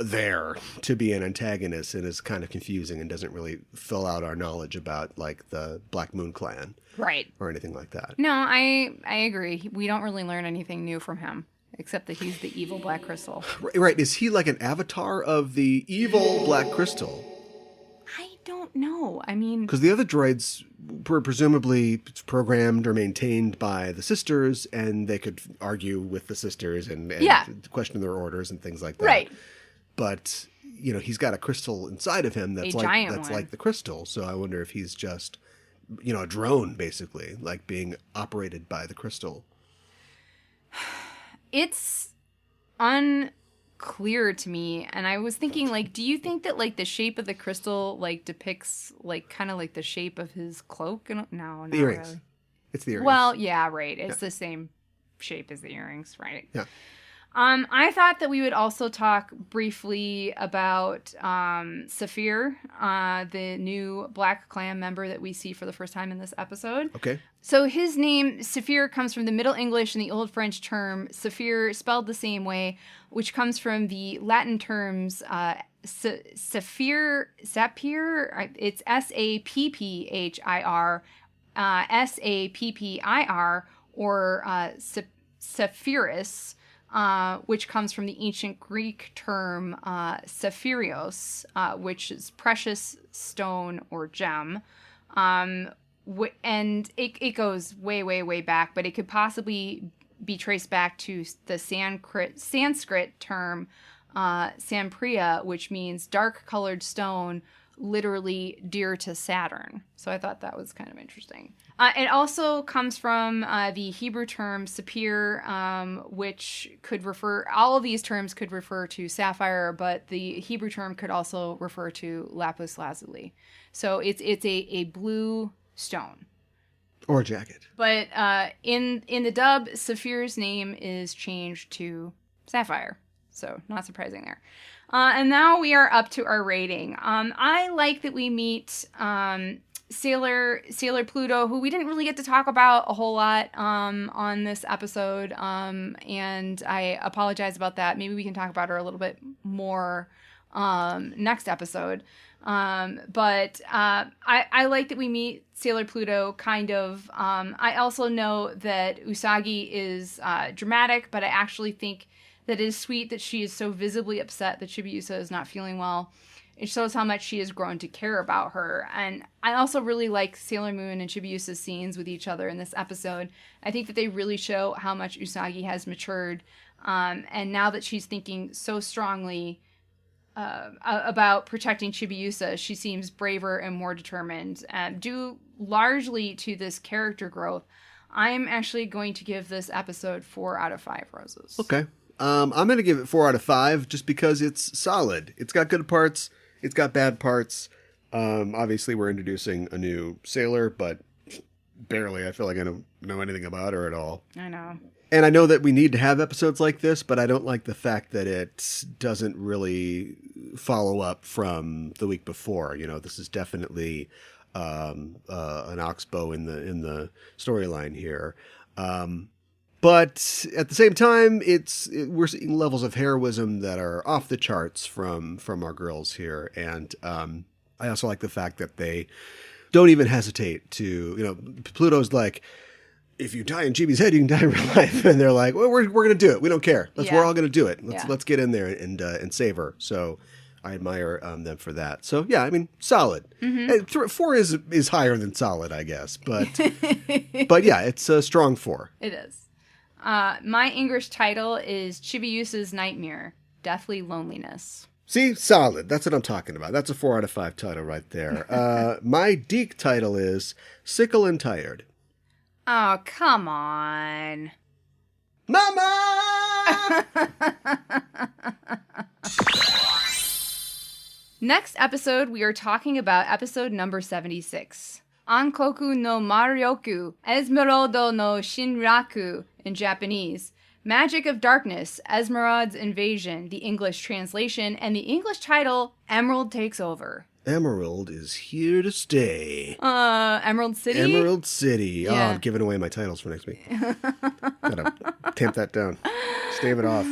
there to be an antagonist and is kind of confusing and doesn't really fill out our knowledge about the Black Moon Clan. Right. Or anything like that. No, I agree. We don't really learn anything new from him, except that he's the evil Black Crystal. Right. Is he like an avatar of the evil Black Crystal? I don't know. I mean... Because the other droids were presumably programmed or maintained by the sisters, and they could argue with the sisters and question their orders and things like that. Right. But, he's got a crystal inside of him that's like the crystal. So I wonder if he's just... a drone, basically, being operated by the crystal. It's unclear to me, and I was thinking, do you think that, the shape of the crystal, depicts, kind of the shape of his cloak? No, not the earrings. Really. It's the earrings. Well, yeah, right. It's the same shape as the earrings, right? Yeah. I thought that we would also talk briefly about Saphir, the new Black Clan member that we see for the first time in this episode. Okay. So his name, Saphir, comes from the Middle English and the Old French term Saphir, spelled the same way, which comes from the Latin terms Saphir, it's Sapphir, Sappir, or Sapphiris, which comes from the ancient Greek term sapphirios, which is precious stone or gem. And it goes way, way, way back, but it could possibly be traced back to the Sanskrit term sampriya, which means dark-colored stone, literally dear to Saturn. So I thought that was kind of interesting. It also comes from the Hebrew term sapir, which could all of these terms could refer to sapphire, but the Hebrew term could also refer to lapis lazuli. So it's a blue stone. Or a jacket. But in the dub, Saphir's name is changed to Sapphire. So not surprising there. And now we are up to our rating. I like that we meet Sailor Pluto, who we didn't really get to talk about a whole lot on this episode, and I apologize about that. Maybe we can talk about her a little bit more next episode. But I like that we meet Sailor Pluto, kind of. I also know that Usagi is dramatic, but I actually think that it is sweet that she is so visibly upset that Chibi-Usa is not feeling well. It shows how much she has grown to care about her. And I also really like Sailor Moon and Chibi-Usa's scenes with each other in this episode. I think that they really show how much Usagi has matured. And now that she's thinking so strongly about protecting Chibi-Usa, she seems braver and more determined. Due largely to this character growth, I'm actually going to give this episode 4 out of 5 roses. Okay. I'm going to give it 4 out of 5 just because it's solid. It's got good parts. It's got bad parts. Obviously, we're introducing a new sailor, but barely. I feel like I don't know anything about her at all. I know. And I know that we need to have episodes like this, but I don't like the fact that it doesn't really follow up from the week before. You know, this is definitely an oxbow in the storyline here. But at the same time, we're seeing levels of heroism that are off the charts from our girls here. And I also like the fact that they don't even hesitate to, you know, Pluto's like, if you die in Chibi's head, you can die in real life. And they're like, well, we're going to do it. We don't care. We're all going to do it. Let's get in there and save her. So I admire them for that. So yeah, I mean, solid. Mm-hmm. 4 is higher than solid, I guess. But but yeah, it's a strong 4. It is. My English title is Chibi-Usa's Nightmare, Deathly Loneliness. See, solid. That's what I'm talking about. That's a 4 out of 5 title right there. My Deke title is Sickle and Tired. Oh, come on. Mama! Next episode, we are talking about episode number 76. Ankoku no Marioku, Esmeralda no Shinraku in Japanese. Magic of Darkness, Esmeralda's Invasion, the English translation, and the English title, Emerald Takes Over. Emerald is here to stay. Emerald City? Emerald City. Yeah. Oh, I'm giving away my titles for next week. Gotta tamp that down. Stave it off.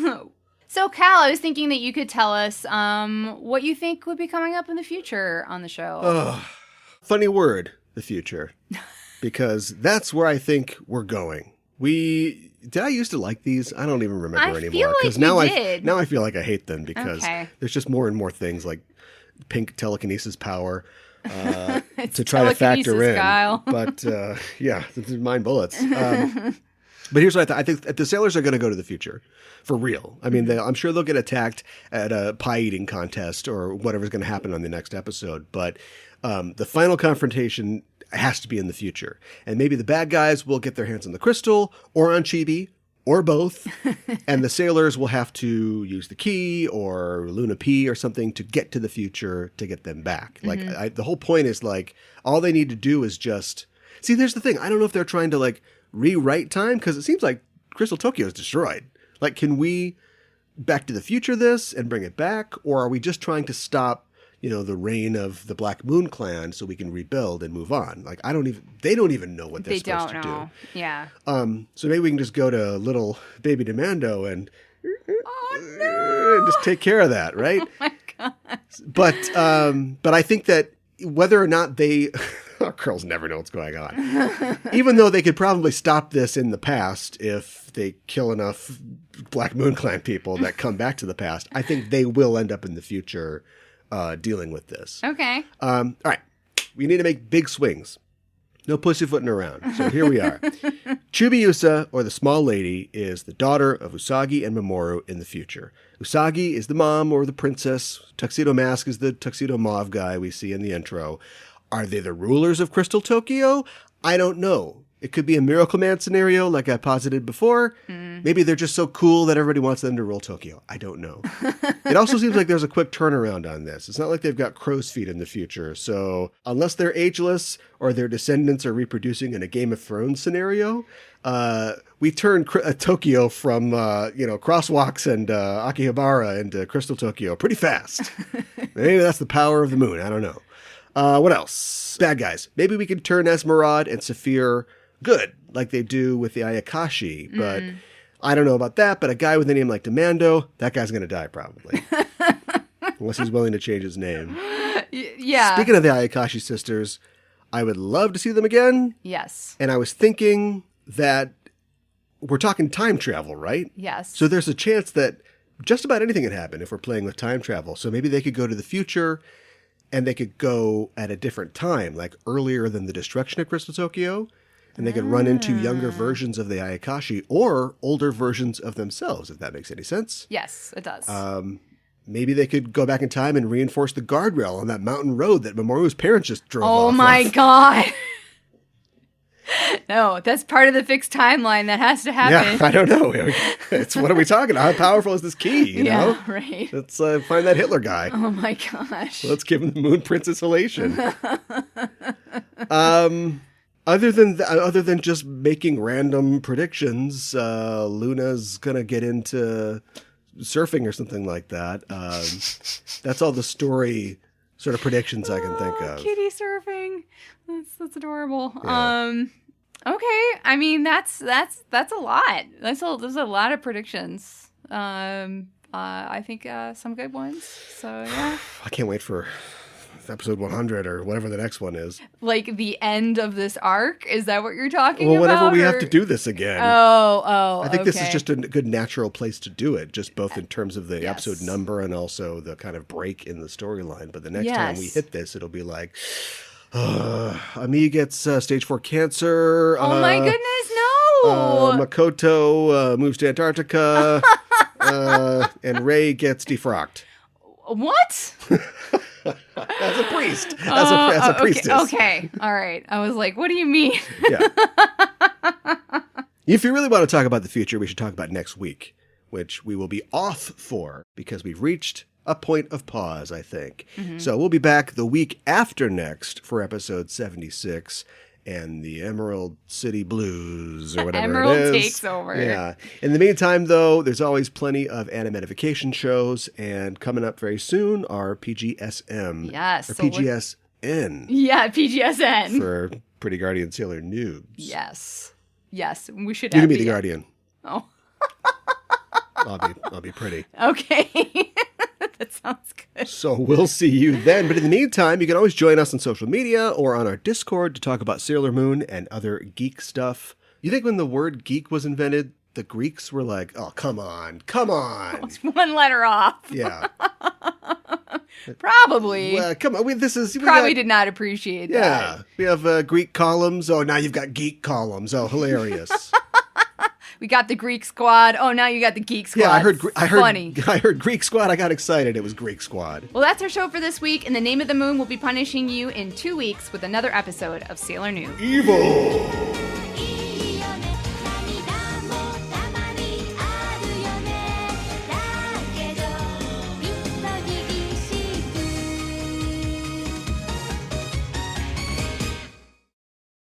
So, Cal, I was thinking that you could tell us what you think would be coming up in the future on the show. Oh, funny word, the future. Because that's where I think we're going. Did I used to like these? I don't even remember anymore. Because now I feel like I hate them because there's just more and more things like pink telekinesis power to try to factor in. Kyle. But yeah, this is mind bullets. But here's what I think the sailors are going to go to the future for real. I mean, I'm sure they'll get attacked at a pie eating contest or whatever's going to happen on the next episode. But the final confrontation has to be in the future. And maybe the bad guys will get their hands on the crystal or on Chibi or both. And the sailors will have to use the key or Luna P or something to get to the future to get them back. Mm-hmm. Like the whole point is like all they need to do is just see, there's the thing. I don't know if they're trying to like rewrite time because it seems like Crystal Tokyo is destroyed. Like, can we Back to the Future this and bring it back? Or are we just trying to stop, you know, the reign of the Black Moon Clan so we can rebuild and move on? Like, they don't even know what they're supposed to do. Yeah. So maybe we can just go to little baby Demando and just take care of that, right? Oh my God. But I think that whether or not they, our girls never know what's going on. Even though they could probably stop this in the past if they kill enough Black Moon Clan people that come back to the past, I think they will end up in the future dealing with this. Okay. All right. We need to make big swings. No pussyfooting around. So here we are. Chibi-Usa, or the Small Lady, is the daughter of Usagi and Mamoru in the future. Usagi is the mom or the princess. Tuxedo Mask is the tuxedo mauve guy we see in the intro. Are they the rulers of Crystal Tokyo? I don't know. It could be a Miracle Man scenario like I posited before. Maybe they're just so cool that everybody wants them to rule Tokyo. I don't know. It also seems like there's a quick turnaround on this. It's not like they've got crow's feet in the future. So unless they're ageless or their descendants are reproducing in a Game of Thrones scenario, we turn Tokyo from, crosswalks and Akihabara into Crystal Tokyo pretty fast. Maybe that's the power of the moon. I don't know. What else? Bad guys. Maybe we could turn Esmeralda and Saphir good, like they do with the Ayakashi. But I don't know about that. But a guy with a name like Demando, that guy's going to die probably. Unless he's willing to change his name. Yeah. Speaking of the Ayakashi sisters, I would love to see them again. Yes. And I was thinking that we're talking time travel, right? Yes. So there's a chance that just about anything could happen if we're playing with time travel. So maybe they could go to the future and they could go at a different time, like earlier than the destruction of Crystal Tokyo. And they could run into younger versions of the Ayakashi or older versions of themselves, if that makes any sense. Yes, it does. Maybe they could go back in time and reinforce the guardrail on that mountain road that Mamoru's parents just drove off Oh my God. No, that's part of the fixed timeline that has to happen. Yeah, I don't know. It's what are we talking about? How powerful is this key? You know? Right. Let's find that Hitler guy. Oh my gosh. Let's give him the Moon Princess Halation. Other than just making random predictions, Luna's gonna get into surfing or something like that. That's all the story sort of predictions I can think of. Kitty surfing. That's adorable. Yeah. Okay. I mean, that's a lot. There's a lot of predictions. I think some good ones. So yeah. I can't wait for episode 100 or whatever the next one is. Like the end of this arc? Is that what you're talking about? Well, whenever we have to do this again. I think this is just a good natural place to do it, just both in terms of the episode number and also the kind of break in the storyline. But the next time we hit this, it'll be like, Ami gets stage 4 cancer. Oh my goodness, no! Makoto moves to Antarctica. And Rei gets defrocked. What? As a priest. As a priestess. Okay. All right. I was like, what do you mean? Yeah. If you really want to talk about the future, we should talk about next week, which we will be off for because we've reached a point of pause, I think. Mm-hmm. So we'll be back the week after next for episode 76 and the Emerald City Blues or whatever Emerald it is. takes over. Yeah. In the meantime, though, there's always plenty of animatification shows, and coming up very soon are PGSM. Yes. Or PGSN. Yeah, PGSN. For Pretty Guardian Sailor Noobs. Yes. Yes. We should You can be the Guardian. Oh. I'll be pretty. Okay. That sounds good. So we'll see you then. But in the meantime, you can always join us on social media or on our Discord to talk about Sailor Moon and other geek stuff. You think when the word geek was invented, the Greeks were like, oh, come on. It's one letter off. Yeah. Probably. Well, come on. Did not appreciate that. Yeah. We have Greek columns. Oh, now you've got geek columns. Oh, hilarious. We got the Greek squad. Oh, now you got the geek squad. Yeah, I heard Funny. I heard Greek squad. I got excited. It was Greek squad. Well, that's our show for this week. In the name of the moon, we'll be punishing you in 2 weeks with another episode of Sailor Moon. Evil.